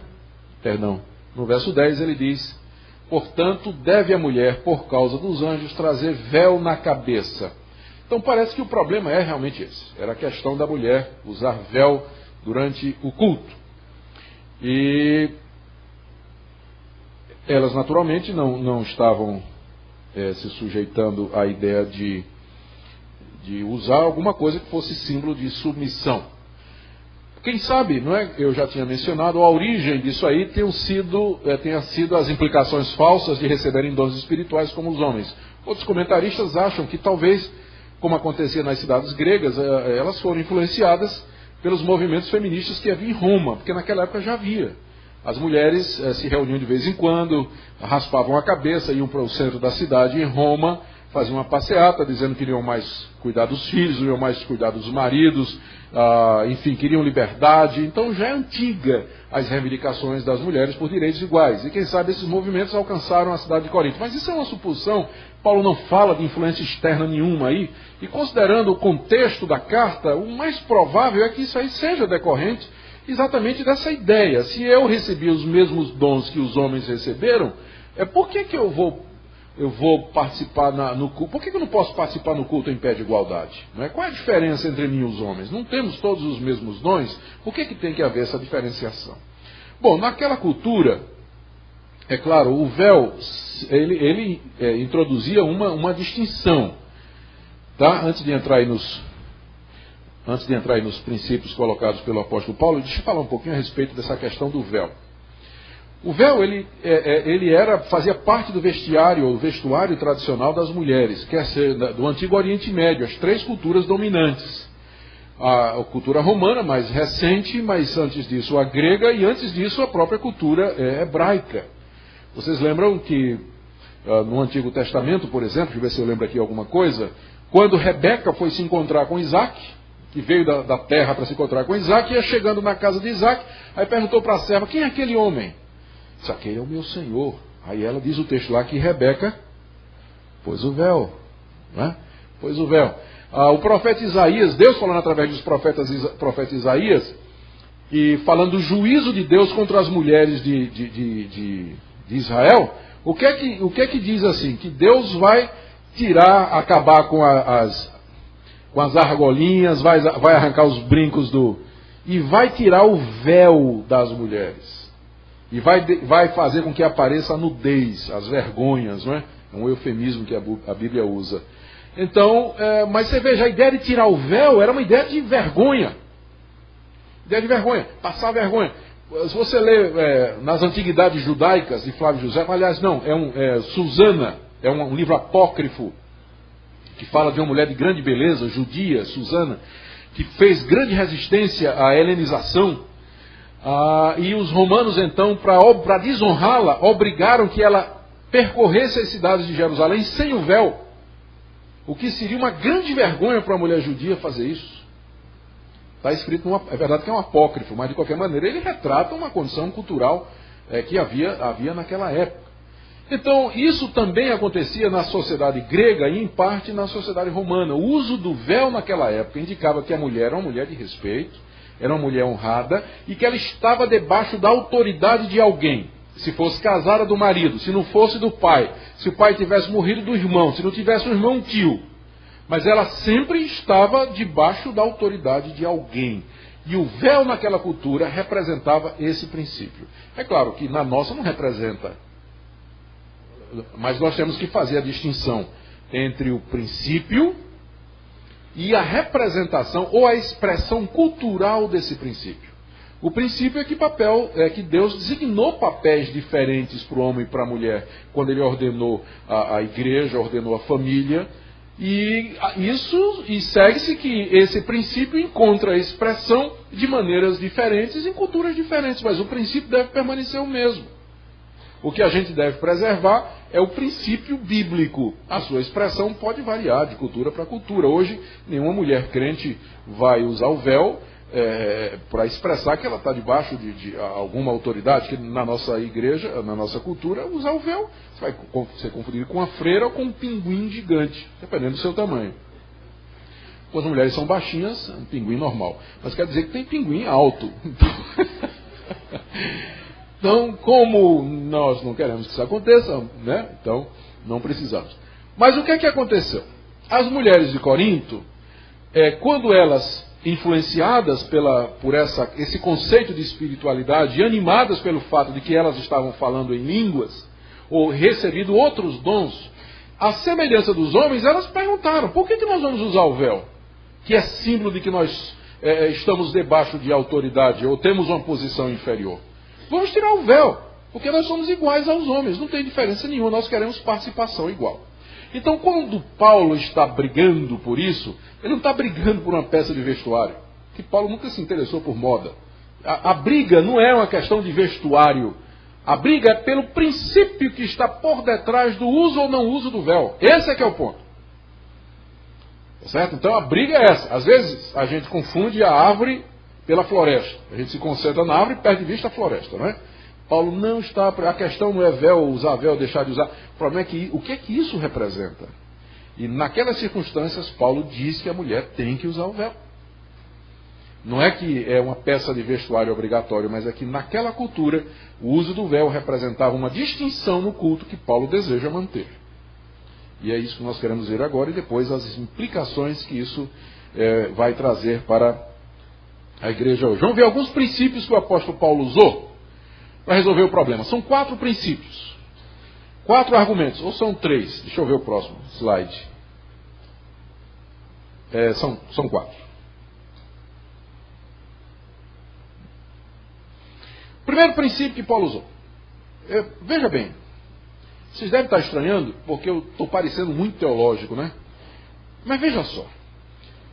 S1: Perdão, no verso 10 ele diz: portanto, deve a mulher, por causa dos anjos, trazer véu na cabeça. Então parece que o problema é realmente esse. Era a questão da mulher usar véu durante o culto. E elas naturalmente não estavam se sujeitando à ideia de usar alguma coisa que fosse símbolo de submissão. Quem sabe, não é? Eu já tinha mencionado, a origem disso aí tenha sido as implicações falsas de receberem dons espirituais como os homens. Outros comentaristas acham que talvez, como acontecia nas cidades gregas, elas foram influenciadas pelos movimentos feministas que havia em Roma, porque naquela época já havia. As mulheres se reuniam de vez em quando, raspavam a cabeça, iam para o centro da cidade em Roma, faziam uma passeata dizendo que iriam mais cuidar dos filhos, iriam mais cuidar dos maridos, enfim, queriam liberdade. Então já é antiga as reivindicações das mulheres por direitos iguais. E quem sabe esses movimentos alcançaram a cidade de Corinto. Mas isso é uma suposição. Paulo não fala de influência externa nenhuma aí. E considerando o contexto da carta, o mais provável é que isso aí seja decorrente exatamente dessa ideia. Se eu recebi os mesmos dons que os homens receberam, por que eu vou participar no culto? Por que eu não posso participar no culto em pé de igualdade? Não é? Qual é a diferença entre mim e os homens? Não temos todos os mesmos dons? Por que tem que haver essa diferenciação? Bom, naquela cultura, é claro, o véu, ele introduzia uma distinção. Tá? Antes de entrar aí nos princípios colocados pelo apóstolo Paulo, deixa eu falar um pouquinho a respeito dessa questão do véu. O véu, fazia parte do vestiário ou vestuário tradicional das mulheres, quer ser do Antigo Oriente Médio, as três culturas dominantes. A cultura romana, mais recente, mas antes disso a grega e antes disso a própria cultura hebraica. Vocês lembram que no Antigo Testamento, por exemplo, deixa eu ver se eu lembro aqui alguma coisa, quando Rebeca foi se encontrar com Isaac, que veio da terra para se encontrar com Isaac, ia chegando na casa de Isaac, aí perguntou para a serva: quem é aquele homem? Disse: aquele é o meu senhor. Aí ela diz o texto lá que Rebeca pôs o véu. Né? Pôs o véu. O profeta Isaías, Deus falando através dos profeta Isaías, e falando do juízo de Deus contra as mulheres de Israel, o que é que diz assim? Que Deus vai acabar com as argolinhas, vai arrancar os brincos e vai tirar o véu das mulheres. E vai fazer com que apareça a nudez, as vergonhas, não é? É um eufemismo que a Bíblia usa. Então, mas você veja, a ideia de tirar o véu era uma ideia de vergonha. Ideia de vergonha, passar vergonha. Se você lê nas Antiguidades Judaicas, de Flávio José, aliás, não, Susana, é um livro apócrifo, que fala de uma mulher de grande beleza, judia, Susana, que fez grande resistência à helenização. E os romanos, então, para desonrá-la, obrigaram que ela percorresse as cidades de Jerusalém sem o véu. O que seria uma grande vergonha para uma mulher judia fazer isso. Está escrito, é verdade que é um apócrifo, mas de qualquer maneira ele retrata uma condição cultural que havia naquela época. Então, isso também acontecia na sociedade grega e, em parte, na sociedade romana. O uso do véu naquela época indicava que a mulher era uma mulher de respeito, era uma mulher honrada, e que ela estava debaixo da autoridade de alguém. Se fosse casada do marido, se não fosse do pai, se o pai tivesse morrido do irmão, se não tivesse um irmão, um tio. Mas ela sempre estava debaixo da autoridade de alguém. E o véu naquela cultura representava esse princípio. É claro que na nossa não representa. Mas nós temos que fazer a distinção entre o princípio e a representação ou a expressão cultural desse princípio. O princípio é que Deus designou papéis diferentes para o homem e para a mulher quando Ele ordenou a igreja, ordenou a família. E segue-se que esse princípio encontra expressão de maneiras diferentes em culturas diferentes, mas o princípio deve permanecer o mesmo. O que a gente deve preservar é o princípio bíblico. A sua expressão pode variar de cultura para cultura. Hoje, nenhuma mulher crente vai usar o véu para expressar que ela está debaixo de alguma autoridade, que na nossa igreja, na nossa cultura, usar o véu você vai ser confundido com uma freira ou com um pinguim gigante, dependendo do seu tamanho. Quando as mulheres são baixinhas, é um pinguim normal. Mas quer dizer que tem pinguim alto. Então, como nós não queremos que isso aconteça, né? Então, não precisamos. Mas o que é que aconteceu? As mulheres de Corinto, quando elas, influenciadas por esse conceito de espiritualidade, e animadas pelo fato de que elas estavam falando em línguas, ou recebido outros dons, à semelhança dos homens, elas perguntaram, por que nós vamos usar o véu? Que é símbolo de que nós estamos debaixo de autoridade, ou temos uma posição inferior. Vamos tirar o véu, porque nós somos iguais aos homens, não tem diferença nenhuma, nós queremos participação igual. Então, quando Paulo está brigando por isso, ele não está brigando por uma peça de vestuário, que Paulo nunca se interessou por moda. A briga não é uma questão de vestuário, a briga é pelo princípio que está por detrás do uso ou não uso do véu. Esse é que é o ponto. Certo? Então a briga é essa. Às vezes a gente confunde a árvore pela floresta. A gente se concentra na árvore e perde de vista a floresta, não é? Paulo não está... A questão não é véu, usar véu, deixar de usar. O problema é que o que é que isso representa? E naquelas circunstâncias, Paulo diz que a mulher tem que usar o véu. Não é que é uma peça de vestuário obrigatório, mas é que naquela cultura, o uso do véu representava uma distinção no culto que Paulo deseja manter. E é isso que nós queremos ver agora e depois as implicações que isso vai trazer para a igreja hoje. Vamos ver alguns princípios que o apóstolo Paulo usou para resolver o problema. São 4 princípios. 4 argumentos, ou são 3. Deixa eu ver o próximo slide. São 4. Primeiro princípio que Paulo usou. Veja bem, vocês devem estar estranhando, porque eu estou parecendo muito teológico, né? Mas veja só.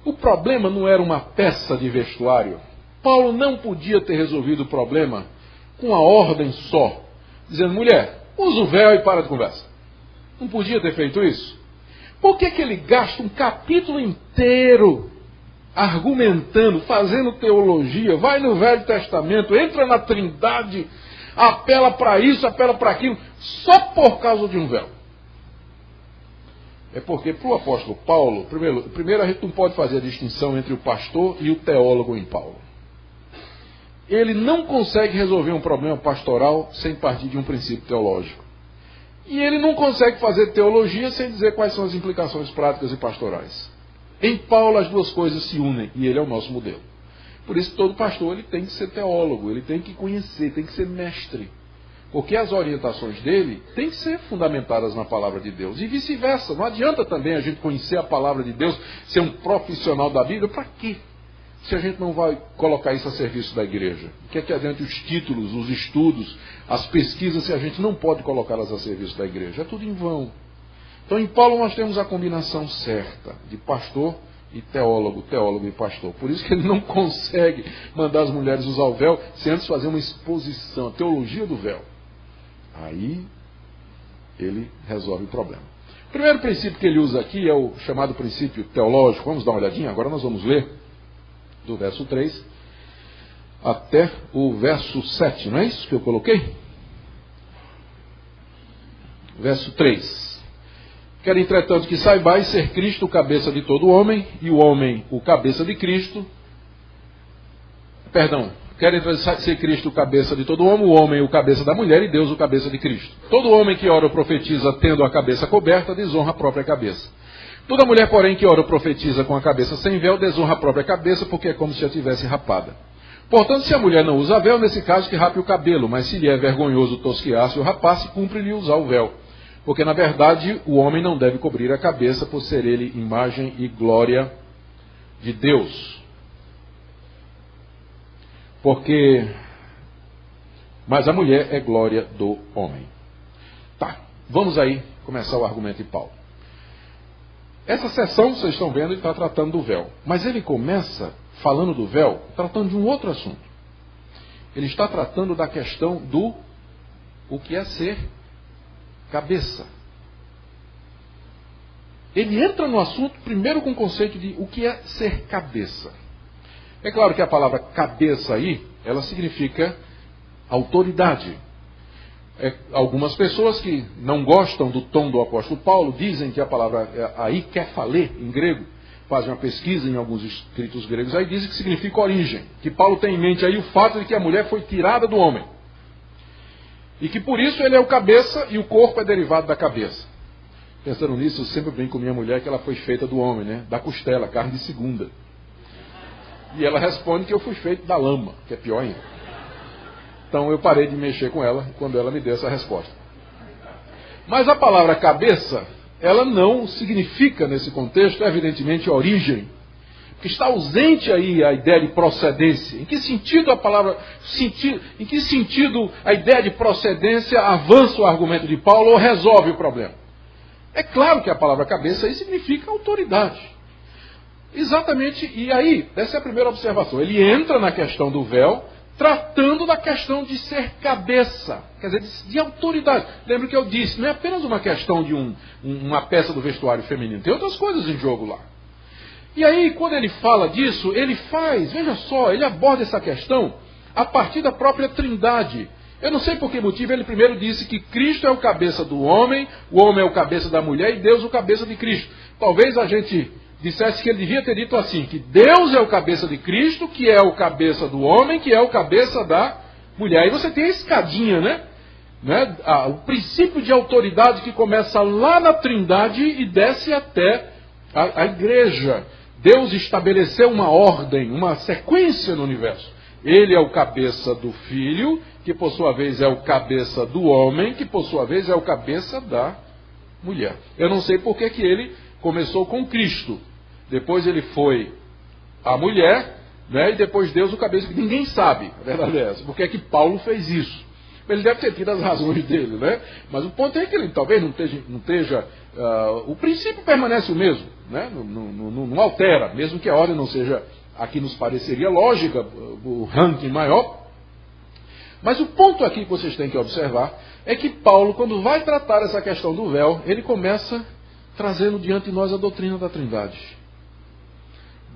S1: O problema não era uma peça de vestuário. Paulo não podia ter resolvido o problema com uma ordem só, dizendo, mulher, usa o véu e para de conversa. Não podia ter feito isso? Por que ele gasta um capítulo inteiro argumentando, fazendo teologia, vai no Velho Testamento, entra na Trindade, apela para isso, apela para aquilo, só por causa de um véu? É porque para o apóstolo Paulo, primeiro a gente não pode fazer a distinção entre o pastor e o teólogo em Paulo. Ele não consegue resolver um problema pastoral sem partir de um princípio teológico. E ele não consegue fazer teologia sem dizer quais são as implicações práticas e pastorais. Em Paulo as duas coisas se unem e ele é o nosso modelo. Por isso todo pastor ele tem que ser teólogo, ele tem que conhecer, tem que ser mestre. Porque as orientações dele têm que ser fundamentadas na palavra de Deus. E vice-versa. Não adianta também a gente conhecer a palavra de Deus, ser um profissional da Bíblia. Para quê? Se a gente não vai colocar isso a serviço da igreja. O que é que adianta os títulos, os estudos, as pesquisas, se a gente não pode colocá-las a serviço da igreja? É tudo em vão. Então em Paulo nós temos a combinação certa de pastor e teólogo e pastor. Por isso que ele não consegue mandar as mulheres usar o véu sem antes fazer uma exposição, a teologia do véu. Aí ele resolve o problema. O primeiro princípio que ele usa aqui é o chamado princípio teológico. Vamos dar uma olhadinha? Agora nós vamos ler do verso 3 até o verso 7, não é isso que eu coloquei? Verso 3. Quero, entretanto, que saibais ser Cristo o cabeça de todo homem, e o homem o cabeça de Cristo. Quero ser Cristo o cabeça de todo homem, o homem o cabeça da mulher, e Deus o cabeça de Cristo. Todo homem que ora ou profetiza tendo a cabeça coberta, desonra a própria cabeça. Toda mulher, porém, que ora ou profetiza com a cabeça sem véu, desonra a própria cabeça, porque é como se a tivesse rapada. Portanto, se a mulher não usa véu, nesse caso que rape o cabelo, mas se lhe é vergonhoso tosquiar-se ou rapar-se, cumpre-lhe usar o véu. Porque, na verdade, o homem não deve cobrir a cabeça, por ser ele imagem e glória de Deus. Mas a mulher é glória do homem. Tá, vamos aí começar o argumento de Paulo. Essa sessão, vocês estão vendo, ele está tratando do véu. Mas ele começa falando do véu, tratando de um outro assunto. Ele está tratando da questão do o que é ser cabeça. Ele entra no assunto primeiro com o conceito de o que é ser cabeça. É claro que a palavra cabeça aí, ela significa autoridade. Algumas pessoas que não gostam do tom do apóstolo Paulo dizem que a palavra aí, kephalê, em grego, fazem uma pesquisa em alguns escritos gregos, aí dizem que significa origem. Que Paulo tem em mente aí o fato de que a mulher foi tirada do homem. E que por isso ele é o cabeça e o corpo é derivado da cabeça. Pensando nisso, eu sempre brinco com minha mulher que ela foi feita do homem, né? Da costela, carne de segunda. E ela responde que eu fui feito da lama, que é pior ainda. Então eu parei de mexer com ela quando ela me deu essa resposta. Mas a palavra cabeça, ela não significa nesse contexto, evidentemente, origem. Porque está ausente aí a ideia de procedência. Em que sentido a palavra, em que sentido a ideia de procedência avança o argumento de Paulo ou resolve o problema? É claro que a palavra cabeça aí significa autoridade. Exatamente, e aí, essa é a primeira observação. Ele entra na questão do véu, tratando da questão de ser cabeça, quer dizer, de autoridade. Lembra que eu disse, não é apenas uma questão de uma peça do vestuário feminino, tem outras coisas em jogo lá. E aí, quando ele fala disso, ele faz, veja só, ele aborda essa questão a partir da própria Trindade. Eu não sei por que motivo ele primeiro disse que Cristo é o cabeça do homem, o homem é o cabeça da mulher e Deus o cabeça de Cristo. Talvez a gente dissesse que ele devia ter dito assim, que Deus é o cabeça de Cristo, que é o cabeça do homem, que é o cabeça da mulher. Aí você tem a escadinha, né? O princípio de autoridade que começa lá na Trindade e desce até a igreja. Deus estabeleceu uma ordem, uma sequência no universo. Ele é o cabeça do Filho, que por sua vez é o cabeça do homem, que por sua vez é o cabeça da mulher. Eu não sei por que ele começou com Cristo, depois ele foi a mulher, né, e depois Deus o cabeça. Ninguém sabe, a verdade é essa, porque é que Paulo fez isso. Ele deve ter tido as razões dele, né? Mas o ponto é que ele talvez não esteja o princípio permanece o mesmo, né? Não altera, mesmo que a ordem não seja a que nos pareceria lógica, o ranking maior. Mas o ponto aqui que vocês têm que observar é que Paulo, quando vai tratar essa questão do véu, ele começa trazendo diante de nós a doutrina da Trindade.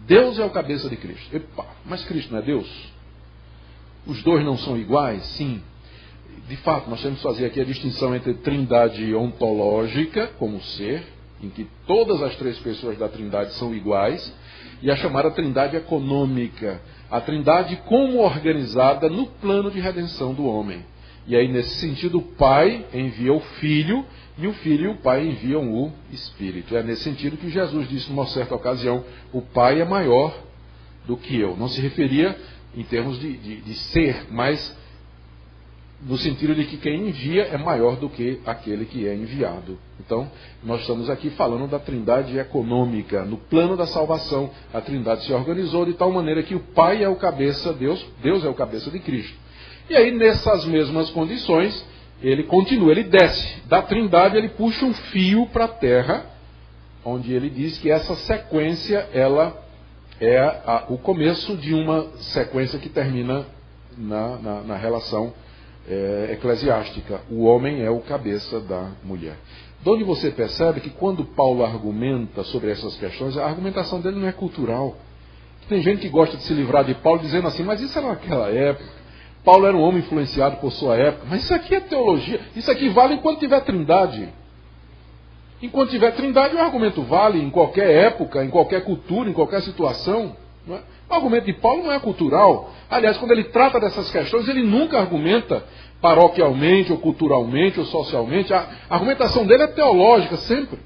S1: Deus é o cabeça de Cristo. Epa, mas Cristo não é Deus? Os dois não são iguais? Sim. De fato, nós temos que fazer aqui a distinção entre Trindade ontológica, como ser, em que todas as três pessoas da Trindade são iguais, e a chamada Trindade econômica, a Trindade como organizada no plano de redenção do homem. E aí, nesse sentido, o Pai envia o Filho, e o Filho e o Pai enviam o Espírito. É nesse sentido que Jesus disse numa certa ocasião, o Pai é maior do que eu. Não se referia em termos de ser, mas no sentido de que quem envia é maior do que aquele que é enviado. Então, nós estamos aqui falando da Trindade econômica. No plano da salvação, a Trindade se organizou de tal maneira que o Pai é o cabeça, Deus é o cabeça de Cristo. E aí, nessas mesmas condições, ele continua, ele desce. Da Trindade, ele puxa um fio para a terra, onde ele diz que essa sequência, ela é o começo de uma sequência que termina na relação eclesiástica. O homem é o cabeça da mulher. De onde você percebe que quando Paulo argumenta sobre essas questões, a argumentação dele não é cultural. Tem gente que gosta de se livrar de Paulo dizendo assim, mas isso era naquela época. Paulo era um homem influenciado por sua época. Mas isso aqui é teologia. Isso aqui vale enquanto tiver trindade. Enquanto tiver trindade, o argumento vale em qualquer época, em qualquer cultura, em qualquer situação. Não é? O argumento de Paulo não é cultural. Aliás, quando ele trata dessas questões, ele nunca argumenta paroquialmente, ou culturalmente, ou socialmente. A argumentação dele é teológica, sempre.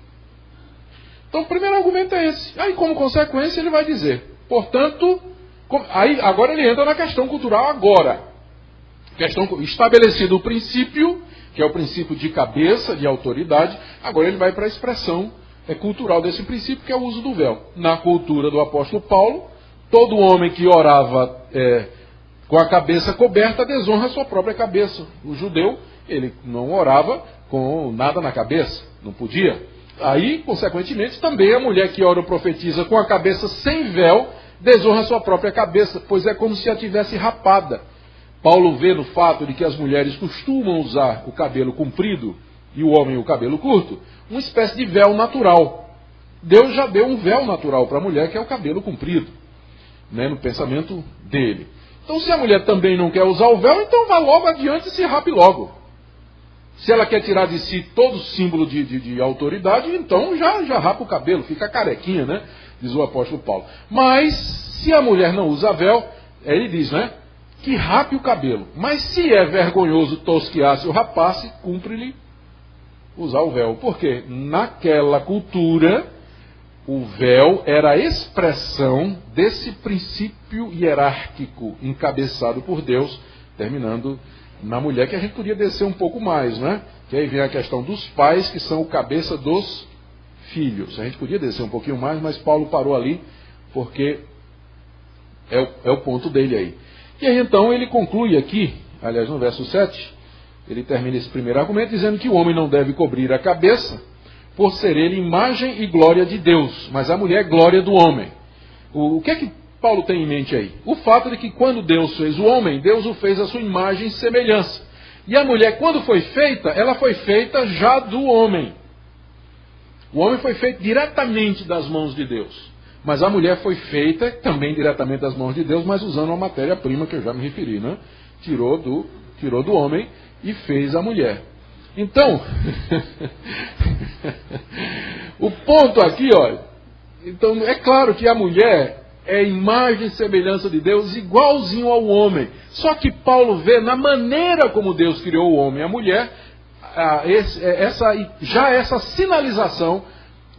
S1: Então, o primeiro argumento é esse. Aí, como consequência, ele vai dizer, portanto, aí, agora ele entra na questão cultural agora. Estabelecido o princípio, que é o princípio de cabeça, de autoridade, agora ele vai para a expressão cultural desse princípio, que é o uso do véu. Na cultura do apóstolo Paulo, todo homem que orava com a cabeça coberta desonra a sua própria cabeça. O judeu, ele não orava com nada na cabeça, não podia. Aí, consequentemente, também a mulher que ora ou profetiza com a cabeça sem véu desonra a sua própria cabeça, pois é como se a tivesse rapada. Paulo vê no fato de que as mulheres costumam usar o cabelo comprido e o homem o cabelo curto, uma espécie de véu natural. Deus já deu um véu natural para a mulher, que é o cabelo comprido, né, no pensamento dele. Então, se a mulher também não quer usar o véu, então vá logo adiante e se rape logo. Se ela quer tirar de si todo símbolo de autoridade, então já rapa o cabelo, fica carequinha, né? Diz o apóstolo Paulo. Mas, se a mulher não usa véu, ele diz, né? Que rape o cabelo. Mas se é vergonhoso tosquiar-se ou rapar-se, cumpre-lhe usar o véu. Porque naquela cultura, o véu era a expressão desse princípio hierárquico encabeçado por Deus, terminando na mulher, que a gente podia descer um pouco mais, né? Que aí vem a questão dos pais, que são o cabeça dos filhos. A gente podia descer um pouquinho mais, mas Paulo parou ali, porque é o ponto dele aí. E aí então ele conclui aqui, aliás no verso 7, ele termina esse primeiro argumento dizendo que o homem não deve cobrir a cabeça, por ser ele imagem e glória de Deus, mas a mulher é glória do homem. O que é que Paulo tem em mente aí? O fato de que quando Deus fez o homem, Deus o fez a sua imagem e semelhança. E a mulher, quando foi feita, ela foi feita já do homem. O homem foi feito diretamente das mãos de Deus. Mas a mulher foi feita também diretamente das mãos de Deus, mas usando uma matéria-prima que eu já me referi, né? Tirou do homem e fez a mulher. Então, o ponto aqui, olha, então é claro que a mulher é imagem e semelhança de Deus, igualzinho ao homem. Só que Paulo vê na maneira como Deus criou o homem e a mulher, essa sinalização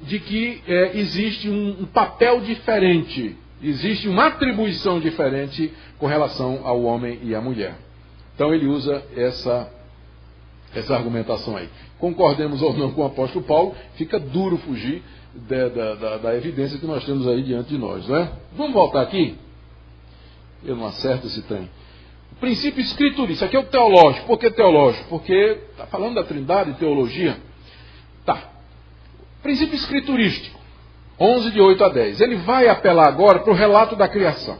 S1: de que existe um papel diferente, existe uma atribuição diferente com relação ao homem e à mulher. Então ele usa essa argumentação aí. Concordemos ou não com o apóstolo Paulo, fica duro fugir da evidência que nós temos aí diante de nós, não é? Vamos voltar aqui. Eu não acerto esse trem. O princípio escriturista, aqui é o teológico. Por que teológico? Porque está falando da trindade e teologia. Tá. Princípio escriturístico, 11 de 8 a 10. Ele vai apelar agora para o relato da criação.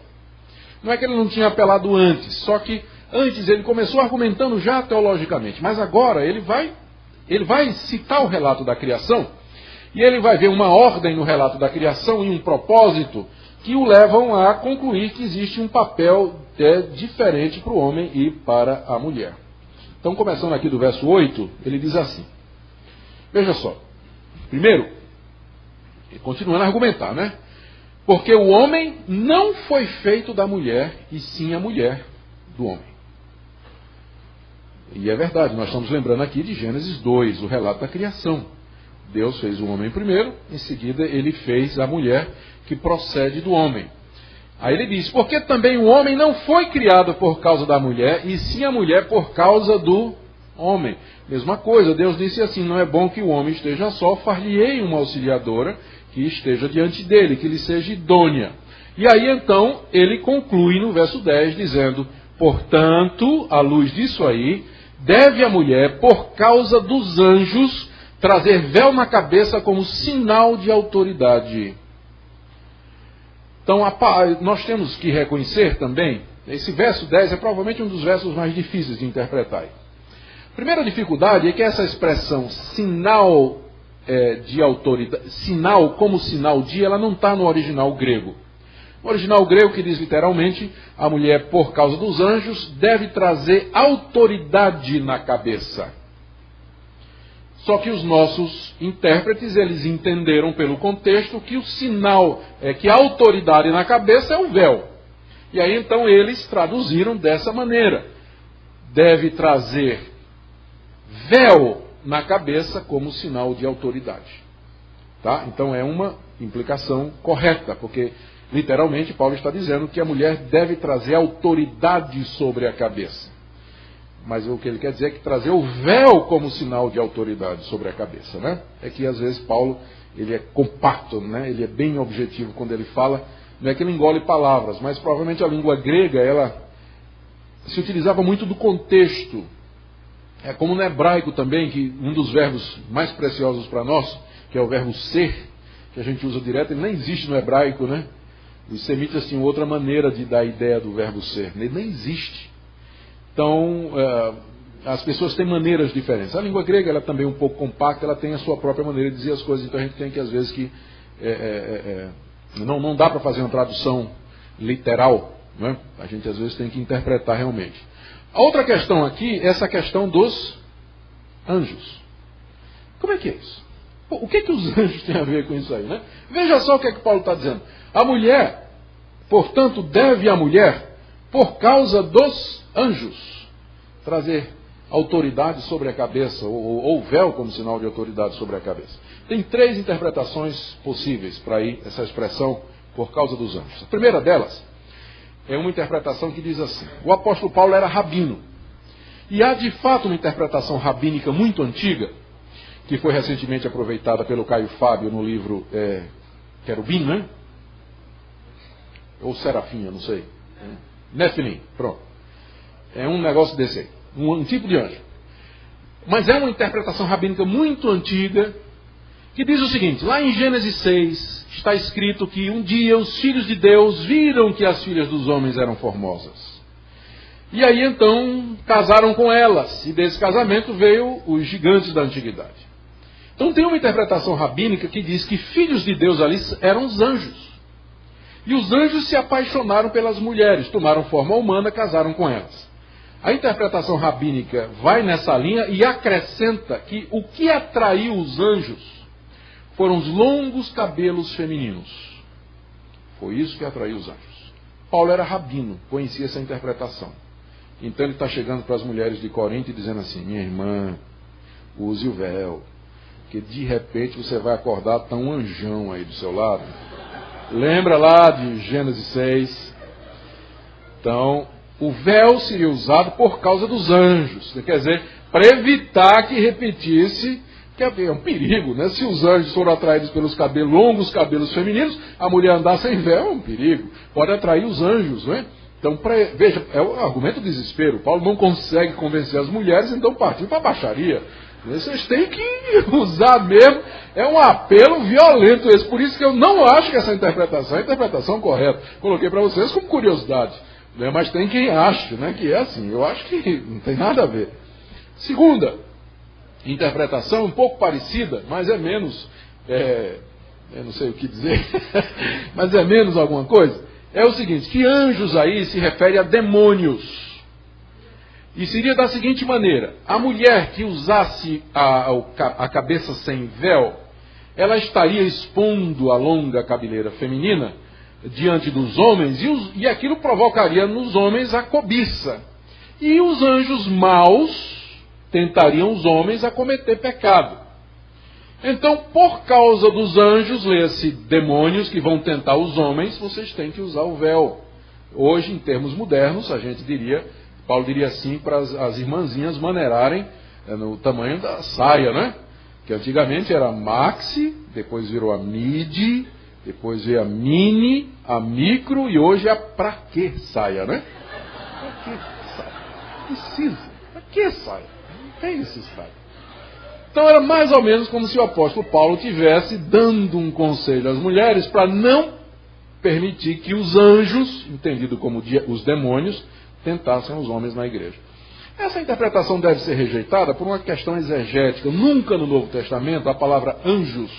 S1: Não é que ele não tinha apelado antes, só que antes ele começou argumentando já teologicamente. Mas agora ele vai citar o relato da criação e ele vai ver uma ordem no relato da criação e um propósito que o levam a concluir que existe um papel diferente para o homem e para a mulher. Então, começando aqui do verso 8, ele diz assim. Veja só. Primeiro, continuando a argumentar, né? Porque o homem não foi feito da mulher, e sim a mulher do homem. E é verdade, nós estamos lembrando aqui de Gênesis 2, o relato da criação. Deus fez o homem primeiro, em seguida ele fez a mulher que procede do homem. Aí ele diz, porque também o homem não foi criado por causa da mulher, e sim a mulher por causa do homem. Mesma coisa, Deus disse assim, não é bom que o homem esteja só, far-lhe-ei uma auxiliadora que esteja diante dele, que lhe seja idônea. E aí então ele conclui no verso 10 dizendo, portanto, à luz disso aí, deve a mulher, por causa dos anjos, trazer véu na cabeça como sinal de autoridade. Então, nós temos que reconhecer também, esse verso 10 é provavelmente um dos versos mais difíceis de interpretar. A primeira dificuldade é que essa expressão sinal de autoridade, sinal como sinal de, ela não está no original grego. No original grego, que diz literalmente, a mulher, por causa dos anjos, deve trazer autoridade na cabeça. Só que os nossos intérpretes, eles entenderam pelo contexto que o sinal, que a autoridade na cabeça é o véu. E aí então eles traduziram dessa maneira. Deve trazer véu na cabeça como sinal de autoridade. Tá? Então é uma implicação correta, porque literalmente Paulo está dizendo que a mulher deve trazer autoridade sobre a cabeça. Mas o que ele quer dizer é que trazer o véu como sinal de autoridade sobre a cabeça, né? É que às vezes Paulo, ele é compacto, né? Ele é bem objetivo quando ele fala, não é que ele engole palavras, mas provavelmente a língua grega, ela se utilizava muito do contexto. É como no hebraico também, que um dos verbos mais preciosos para nós, que é o verbo ser, que a gente usa direto, ele nem existe no hebraico, né? Os semitas tinham outra maneira de dar a ideia do verbo ser, ele nem existe. Então, as pessoas têm maneiras diferentes. A língua grega, ela também é um pouco compacta, ela tem a sua própria maneira de dizer as coisas, então a gente tem que, às vezes, não dá para fazer uma tradução literal, né? A gente, às vezes, tem que interpretar realmente. A outra questão aqui é essa questão dos anjos. Como é que é isso? Pô, o que os anjos têm a ver com isso aí, né? Veja só o que Paulo está dizendo. A mulher, portanto, deve a mulher, por causa dos anjos, trazer autoridade sobre a cabeça, ou véu como sinal de autoridade sobre a cabeça. Tem 3 interpretações possíveis para essa expressão, por causa dos anjos. A primeira delas é uma interpretação que diz assim: o apóstolo Paulo era rabino. E há de fato uma interpretação rabínica muito antiga, que foi recentemente aproveitada pelo Caio Fábio no livro Querubim, né? Ou Serafim, eu não sei. Nefilim, pronto. É um negócio desse aí, um tipo de anjo. Mas é uma interpretação rabínica muito antiga, que diz o seguinte: lá em Gênesis 6, está escrito que um dia os filhos de Deus viram que as filhas dos homens eram formosas. E aí então casaram com elas, e desse casamento veio os gigantes da antiguidade. Então tem uma interpretação rabínica que diz que filhos de Deus ali eram os anjos. E os anjos se apaixonaram pelas mulheres, tomaram forma humana, casaram com elas. A interpretação rabínica vai nessa linha e acrescenta que o que atraiu os anjos foram os longos cabelos femininos. Foi isso que atraiu os anjos. Paulo era rabino, conhecia essa interpretação. Então ele está chegando para as mulheres de Corinto e dizendo assim: minha irmã, use o véu, que de repente você vai acordar, está um anjão aí do seu lado. Lembra lá de Gênesis 6? Então, o véu seria usado por causa dos anjos. Quer dizer, para evitar que repetisse, que é um perigo, né? Se os anjos foram atraídos pelos cabelos, longos cabelos femininos, a mulher andar sem véu é um perigo. Pode atrair os anjos, não é? Então, veja, é o argumento do desespero. Paulo não consegue convencer as mulheres, então partiu para a baixaria. Vocês têm que usar mesmo, é um apelo violento esse. Por isso que eu não acho que essa interpretação é a interpretação correta. Coloquei para vocês como curiosidade, né? Mas tem quem ache, né, que é assim. Eu acho que não tem nada a ver. Segunda interpretação, um pouco parecida, mas é menos, eu não sei o que dizer, mas é menos alguma coisa. É o seguinte, que anjos aí se refere a demônios. E seria da seguinte maneira: a mulher que usasse a cabeça sem véu, ela estaria expondo a longa cabeleira feminina diante dos homens, e aquilo provocaria nos homens a cobiça. E os anjos maus tentariam os homens a cometer pecado. Então, por causa dos anjos, leia-se demônios que vão tentar os homens, vocês têm que usar o véu. Hoje, em termos modernos, a gente diria, Paulo diria assim para as irmãzinhas maneirarem no tamanho da saia, né? Que antigamente era maxi, depois virou a midi, depois veio a mini, a micro e hoje é a pra que saia, né? Pra que saia? Precisa. Pra que saia? Não tem necessidade. Então era mais ou menos como se o apóstolo Paulo estivesse dando um conselho às mulheres para não permitir que os anjos, entendido como os demônios, tentassem os homens na igreja. Essa interpretação deve ser rejeitada por uma questão exegética. Nunca no Novo Testamento a palavra anjos,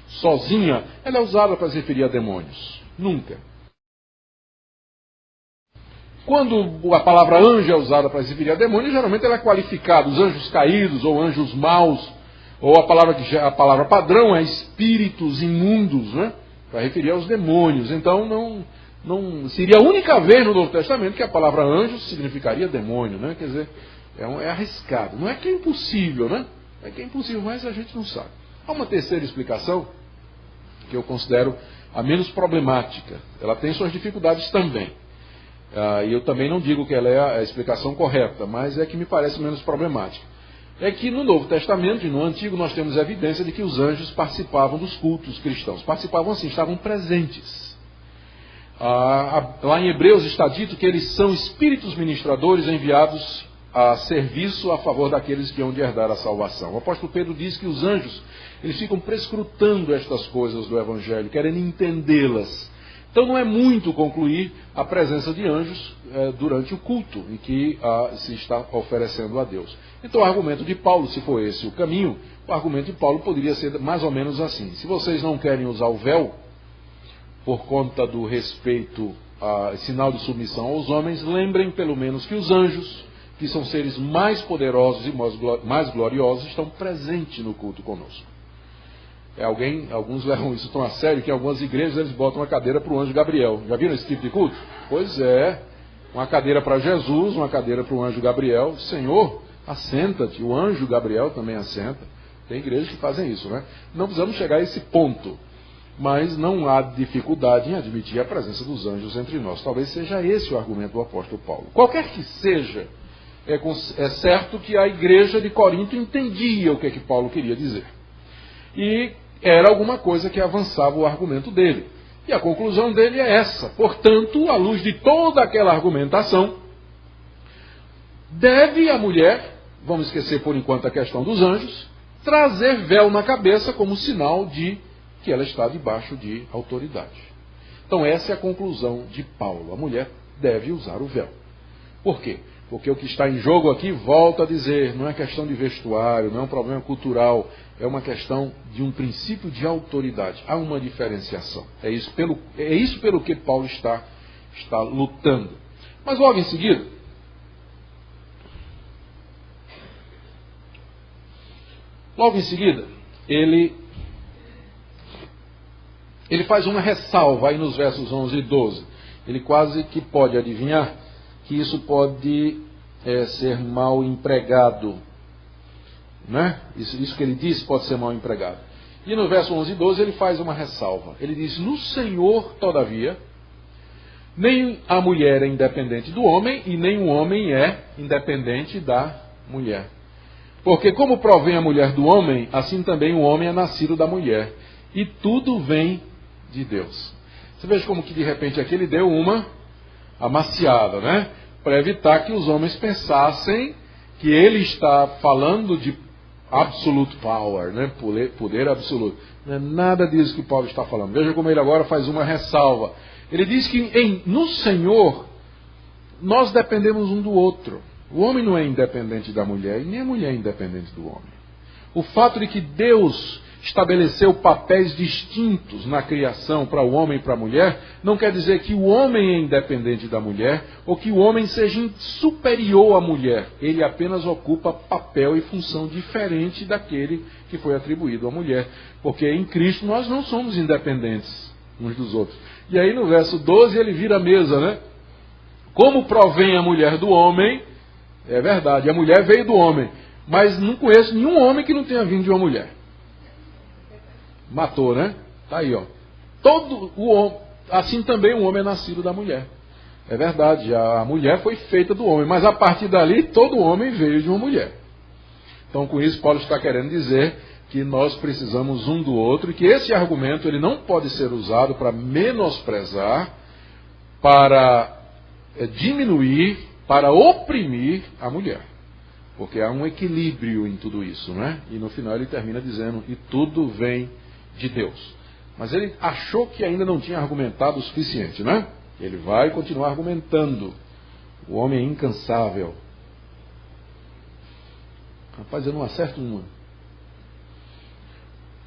S1: sozinha, ela é usada para se referir a demônios. Nunca. Quando a palavra anjo é usada para se referir a demônios, geralmente ela é qualificada, os anjos caídos ou anjos maus, ou a palavra padrão é espíritos imundos, né? Para referir aos demônios. Então não seria a única vez no Novo Testamento que a palavra anjo significaria demônio, né? Quer dizer, é arriscado. Não é que é impossível, né? É que é impossível, mas a gente não sabe. Há uma terceira explicação que eu considero a menos problemática. Ela tem suas dificuldades também. E eu também não digo que ela é a explicação correta, mas é que me parece menos problemática. É que no Novo Testamento e no Antigo nós temos evidência de que os anjos participavam dos cultos cristãos. Participavam assim, estavam presentes. Lá em Hebreus está dito que eles são espíritos ministradores enviados a serviço a favor daqueles que hão de herdar a salvação. O apóstolo Pedro diz que os anjos eles ficam prescrutando estas coisas do Evangelho, querendo entendê-las. Então não é muito concluir a presença de anjos durante o culto em que se está oferecendo a Deus. Então o argumento de Paulo, se for esse o caminho, o argumento de Paulo poderia ser mais ou menos assim. Se vocês não querem usar o véu, por conta do respeito, sinal de submissão aos homens, lembrem pelo menos que os anjos, que são seres mais poderosos e mais gloriosos, estão presentes no culto conosco. Alguns levam isso tão a sério que em algumas igrejas eles botam uma cadeira para o anjo Gabriel. Já viram esse tipo de culto? Pois é, uma cadeira para Jesus, uma cadeira para o anjo Gabriel. Senhor, assenta-te, o anjo Gabriel também assenta. Tem igrejas que fazem isso, né? Não precisamos chegar a esse ponto, mas não há dificuldade em admitir a presença dos anjos entre nós. Talvez seja esse o argumento do apóstolo Paulo. Qualquer que seja, é certo que a igreja de Corinto entendia o que Paulo queria dizer. E era alguma coisa que avançava o argumento dele. E a conclusão dele é essa. Portanto, à luz de toda aquela argumentação, deve a mulher, vamos esquecer por enquanto a questão dos anjos, trazer véu na cabeça como sinal de que ela está debaixo de autoridade. Então essa é a conclusão de Paulo. A mulher deve usar o véu. Por quê? Porque o que está em jogo aqui, volto a dizer, não é questão de vestuário, não é um problema cultural, é uma questão de um princípio de autoridade. Há uma diferenciação. É isso pelo que Paulo está lutando. Mas logo em seguida, ele faz uma ressalva aí nos versos 11 e 12. Ele quase que pode adivinhar que isso pode ser mal empregado. Né? Isso que ele diz pode ser mal empregado. E no verso 11 e 12 ele faz uma ressalva. Ele diz, no Senhor, todavia, nem a mulher é independente do homem e nem o homem é independente da mulher. Porque como provém a mulher do homem, assim também o homem é nascido da mulher. E tudo vem de Deus. Você veja como que de repente aqui ele deu uma amaciada, né? Para evitar que os homens pensassem que ele está falando de absolute power, né? Poder absoluto. Não é nada disso que Paulo está falando. Veja como ele agora faz uma ressalva. Ele diz que no Senhor nós dependemos um do outro. O homem não é independente da mulher e nem a mulher é independente do homem. O fato de que Deus estabeleceu papéis distintos na criação para o homem e para a mulher, não quer dizer que o homem é independente da mulher ou que o homem seja superior à mulher. Ele apenas ocupa papel e função diferente daquele que foi atribuído à mulher. Porque em Cristo nós não somos independentes uns dos outros. E aí no verso 12 ele vira a mesa, né? Como provém a mulher do homem, é verdade, a mulher veio do homem, mas não conheço nenhum homem que não tenha vindo de uma mulher. Matou, né? Tá aí, ó. Assim também o homem é nascido da mulher. É verdade, a mulher foi feita do homem, mas a partir dali todo homem veio de uma mulher. Então com isso Paulo está querendo dizer que nós precisamos um do outro e que esse argumento ele não pode ser usado para menosprezar, para diminuir, para oprimir a mulher. Porque há um equilíbrio em tudo isso, não é? E no final ele termina dizendo, e tudo vem de Deus. Mas ele achou que ainda não tinha argumentado o suficiente, não é? Ele vai continuar argumentando. O homem é incansável. Rapaz, eu não acerto uma.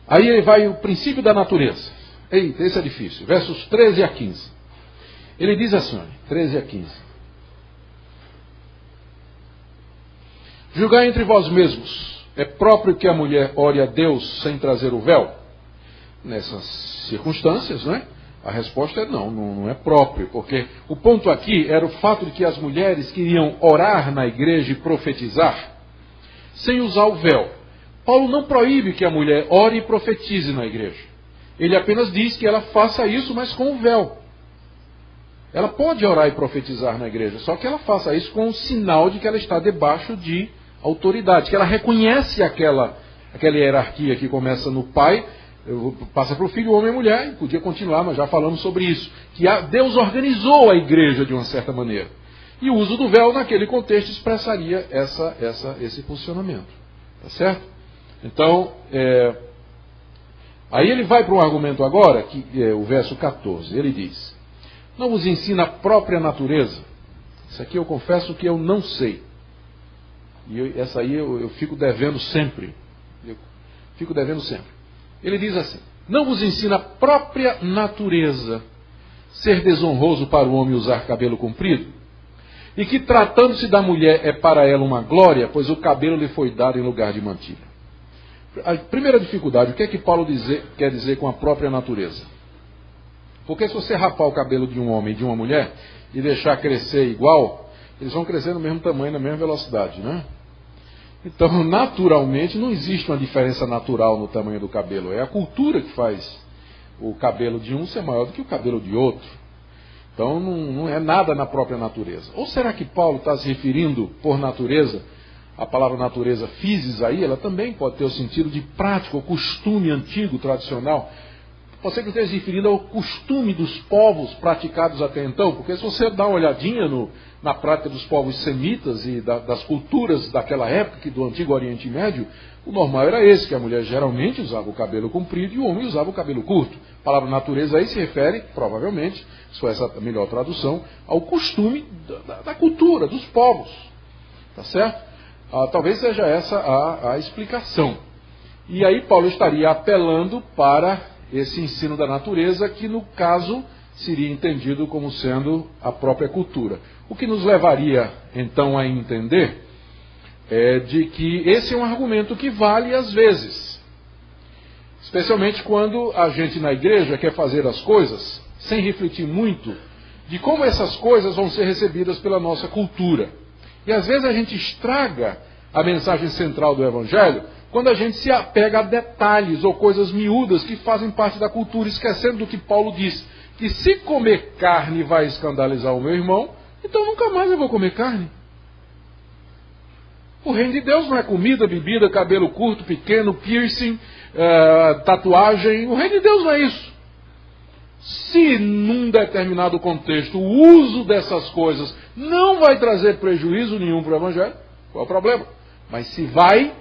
S1: Aí ele vai o princípio da natureza. Eita, esse é difícil. Versos 13 a 15. Ele diz assim, 13 a 15. Julgai entre vós mesmos, é próprio que a mulher ore a Deus sem trazer o véu? Nessas circunstâncias, né? A resposta é não é próprio, porque o ponto aqui era o fato de que as mulheres queriam orar na igreja e profetizar sem usar o véu. Paulo não proíbe que a mulher ore e profetize na igreja. Ele apenas diz que ela faça isso, mas com o véu. Ela pode orar e profetizar na igreja, só que ela faça isso com o sinal de que ela está debaixo de autoridade, que ela reconhece aquela hierarquia que começa no pai, passa para o filho, homem e mulher, e podia continuar, mas já falamos sobre isso, que Deus organizou a igreja de uma certa maneira. E o uso do véu naquele contexto expressaria esse funcionamento. Tá certo? Então, aí ele vai para um argumento agora, que é o verso 14, ele diz, não vos ensina a própria natureza? Isso aqui eu confesso que eu não sei. E essa aí eu fico devendo sempre. Ele diz assim, não vos ensina a própria natureza ser desonroso para o homem usar cabelo comprido? E que tratando-se da mulher é para ela uma glória, pois o cabelo lhe foi dado em lugar de mantilha. A primeira dificuldade, o que é que Paulo quer dizer com a própria natureza? Porque se você rapar o cabelo de um homem e de uma mulher e deixar crescer igual, eles vão crescer no mesmo tamanho, na mesma velocidade, né? Então, naturalmente, não existe uma diferença natural no tamanho do cabelo. É a cultura que faz o cabelo de um ser maior do que o cabelo de outro. Então, não é nada na própria natureza. Ou será que Paulo está se referindo por natureza, a palavra natureza, physis aí, ela também pode ter o sentido de prática, ou costume antigo, tradicional. Pode ser que esteja se referindo ao costume dos povos praticados até então, porque se você dá uma olhadinha na prática dos povos semitas e das culturas daquela época, do Antigo Oriente Médio, o normal era esse, que a mulher geralmente usava o cabelo comprido e o homem usava o cabelo curto. A palavra natureza aí se refere, provavelmente, se for essa a melhor tradução, ao costume da cultura, dos povos. Tá certo? Talvez seja essa a explicação. E aí Paulo estaria apelando para esse ensino da natureza, que no caso seria entendido como sendo a própria cultura. O que nos levaria então a entender de que esse é um argumento que vale às vezes. Especialmente quando a gente na igreja quer fazer as coisas sem refletir muito de como essas coisas vão ser recebidas pela nossa cultura. E às vezes a gente estraga a mensagem central do Evangelho quando a gente se apega a detalhes ou coisas miúdas que fazem parte da cultura, esquecendo do que Paulo diz, que se comer carne vai escandalizar o meu irmão, então nunca mais eu vou comer carne. O reino de Deus não é comida, bebida, cabelo curto, pequeno, piercing, tatuagem. O reino de Deus não é isso. Se num determinado contexto o uso dessas coisas não vai trazer prejuízo nenhum para o Evangelho, qual é o problema? Mas se vai,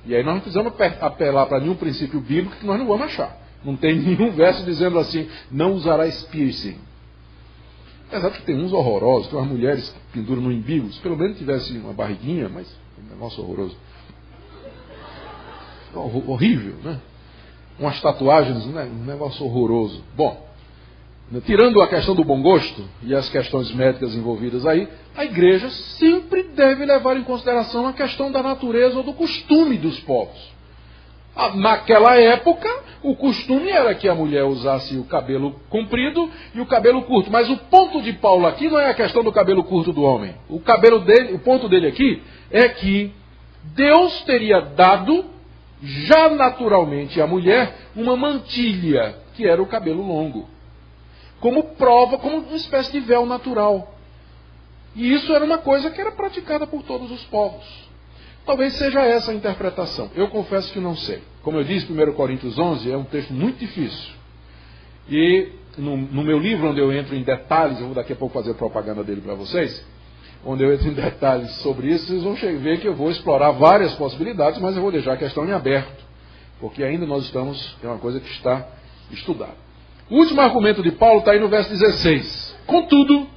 S1: e aí nós não precisamos apelar para nenhum princípio bíblico que nós não vamos achar. Não tem nenhum verso dizendo assim, não usarás piercing. Apesar de que tem uns horrorosos, tem umas mulheres que penduram no umbigo, se pelo menos tivesse uma barriguinha, mas é um negócio horroroso. Horrível, né? Umas tatuagens, um negócio horroroso. Bom, tirando a questão do bom gosto e as questões médicas envolvidas aí, a igreja sempre deve levar em consideração a questão da natureza ou do costume dos povos. Naquela época, o costume era que a mulher usasse o cabelo comprido e o cabelo curto. Mas o ponto de Paulo aqui não é a questão do cabelo curto do homem. O ponto dele aqui é que Deus teria dado, já naturalmente à mulher, uma mantilha, que era o cabelo longo. Como prova, como uma espécie de véu natural. E isso era uma coisa que era praticada por todos os povos. Talvez seja essa a interpretação. Eu confesso que não sei. Como eu disse, 1 Coríntios 11 é um texto muito difícil. E no meu livro, onde eu entro em detalhes, eu vou daqui a pouco fazer propaganda dele para vocês, onde eu entro em detalhes sobre isso, vocês vão ver que eu vou explorar várias possibilidades, mas eu vou deixar a questão em aberto, porque ainda nós estamos, é uma coisa que está estudada. O último argumento de Paulo está aí no verso 16. Contudo,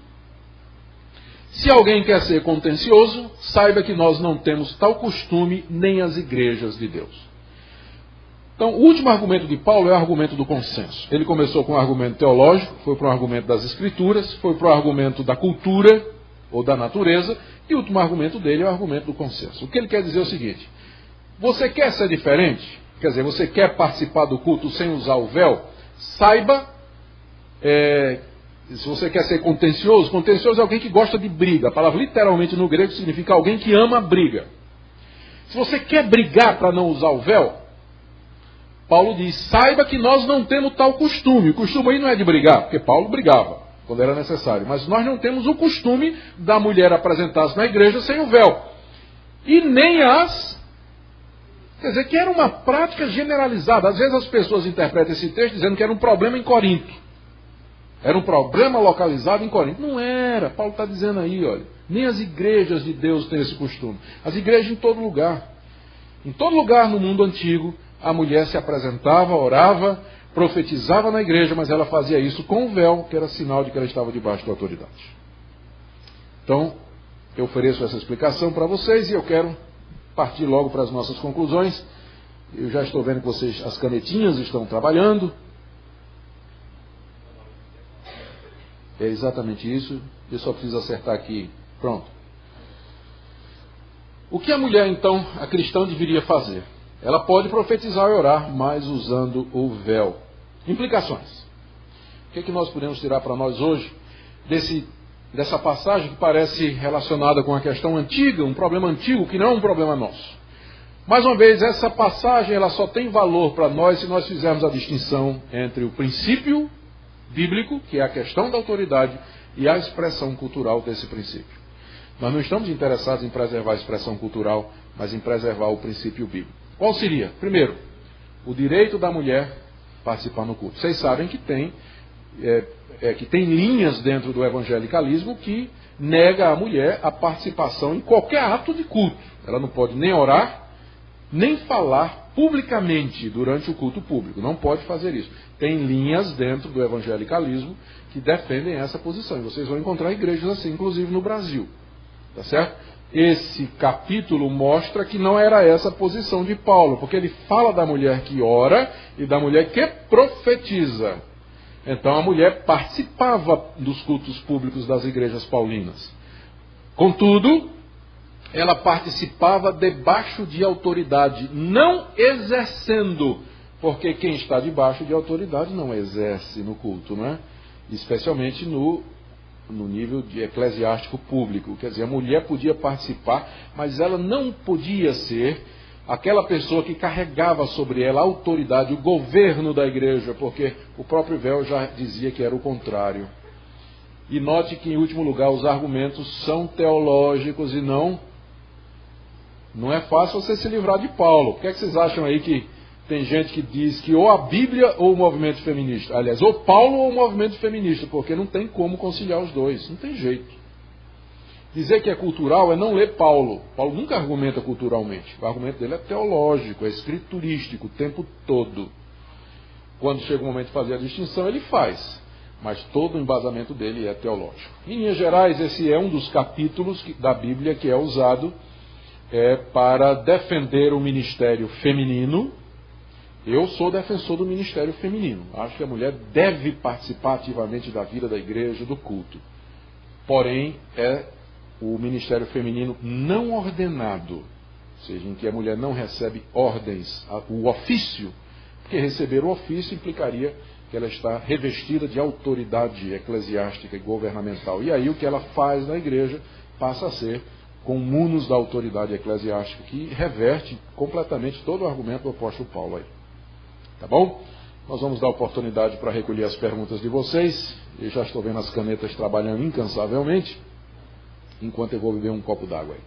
S1: se alguém quer ser contencioso, saiba que nós não temos tal costume nem as igrejas de Deus. Então, o último argumento de Paulo é o argumento do consenso. Ele começou com um argumento teológico, foi para um argumento das escrituras, foi para o argumento da cultura ou da natureza, e o último argumento dele é o argumento do consenso. O que ele quer dizer é o seguinte: você quer ser diferente? Quer dizer, você quer participar do culto sem usar o véu? Saiba, se você quer ser contencioso, contencioso é alguém que gosta de briga. A palavra literalmente no grego significa alguém que ama a briga. Se você quer brigar para não usar o véu, Paulo diz, saiba que nós não temos tal costume. O costume aí não é de brigar, porque Paulo brigava quando era necessário. Mas nós não temos o costume da mulher apresentar-se na igreja sem o véu. E nem quer dizer, que era uma prática generalizada. Às vezes as pessoas interpretam esse texto dizendo que era um problema em Corinto. Era um problema localizado em Corinto. Não era. Paulo está dizendo aí, olha, nem as igrejas de Deus têm esse costume. As igrejas em todo lugar. Em todo lugar no mundo antigo, a mulher se apresentava, orava, profetizava na igreja, mas ela fazia isso com o véu, que era sinal de que ela estava debaixo da autoridade. Então, eu ofereço essa explicação para vocês e eu quero partir logo para as nossas conclusões. Eu já estou vendo que vocês, as canetinhas estão trabalhando. É exatamente isso. Eu só preciso acertar aqui. Pronto. O que a mulher, então, a cristã deveria fazer? Ela pode profetizar e orar, mas usando o véu. Implicações. O que é que nós podemos tirar para nós hoje dessa passagem que parece relacionada com a questão antiga, um problema antigo que não é um problema nosso? Mais uma vez, essa passagem ela só tem valor para nós se nós fizermos a distinção entre o princípio bíblico, que é a questão da autoridade, e a expressão cultural desse princípio. Nós não estamos interessados em preservar a expressão cultural, mas em preservar o princípio bíblico. Qual seria? Primeiro, o direito da mulher participar no culto. Vocês sabem que tem linhas dentro do evangelicalismo que nega à mulher a participação em qualquer ato de culto. Ela não pode nem orar, nem falar publicamente durante o culto público. Não pode fazer isso. Tem linhas dentro do evangelicalismo que defendem essa posição. E vocês vão encontrar igrejas assim, inclusive no Brasil. Tá certo? Esse capítulo mostra que não era essa a posição de Paulo, porque ele fala da mulher que ora e da mulher que profetiza. Então a mulher participava dos cultos públicos das igrejas paulinas. Contudo, ela participava debaixo de autoridade, não exercendo, porque quem está debaixo de autoridade não exerce no culto, não é? Especialmente no nível de eclesiástico público. Quer dizer, a mulher podia participar, mas ela não podia ser aquela pessoa que carregava sobre ela a autoridade, o governo da igreja, porque o próprio véu já dizia que era o contrário. E note que, em último lugar, os argumentos são teológicos e não é fácil você se livrar de Paulo. Por que vocês acham aí que tem gente que diz que ou a Bíblia ou o movimento feminista? Aliás, ou Paulo ou o movimento feminista, porque não tem como conciliar os dois. Não tem jeito. Dizer que é cultural é não ler Paulo. Paulo nunca argumenta culturalmente. O argumento dele é teológico, é escriturístico o tempo todo. Quando chega o momento de fazer a distinção, ele faz. Mas todo o embasamento dele é teológico. Em linhas gerais, esse é um dos capítulos da Bíblia que é usado para defender o ministério feminino. Eu sou defensor do ministério feminino. Acho que a mulher deve participar ativamente da vida da igreja, do culto. Porém, é o ministério feminino não ordenado, ou seja, em que a mulher não recebe ordens, o ofício, porque receber o ofício implicaria que ela está revestida de autoridade eclesiástica e governamental. E aí o que ela faz na igreja passa a ser com munus da autoridade eclesiástica, que reverte completamente todo o argumento do apóstolo Paulo aí. Tá bom? Nós vamos dar oportunidade para recolher as perguntas de vocês. Eu já estou vendo as canetas trabalhando incansavelmente, enquanto eu vou beber um copo d'água aí.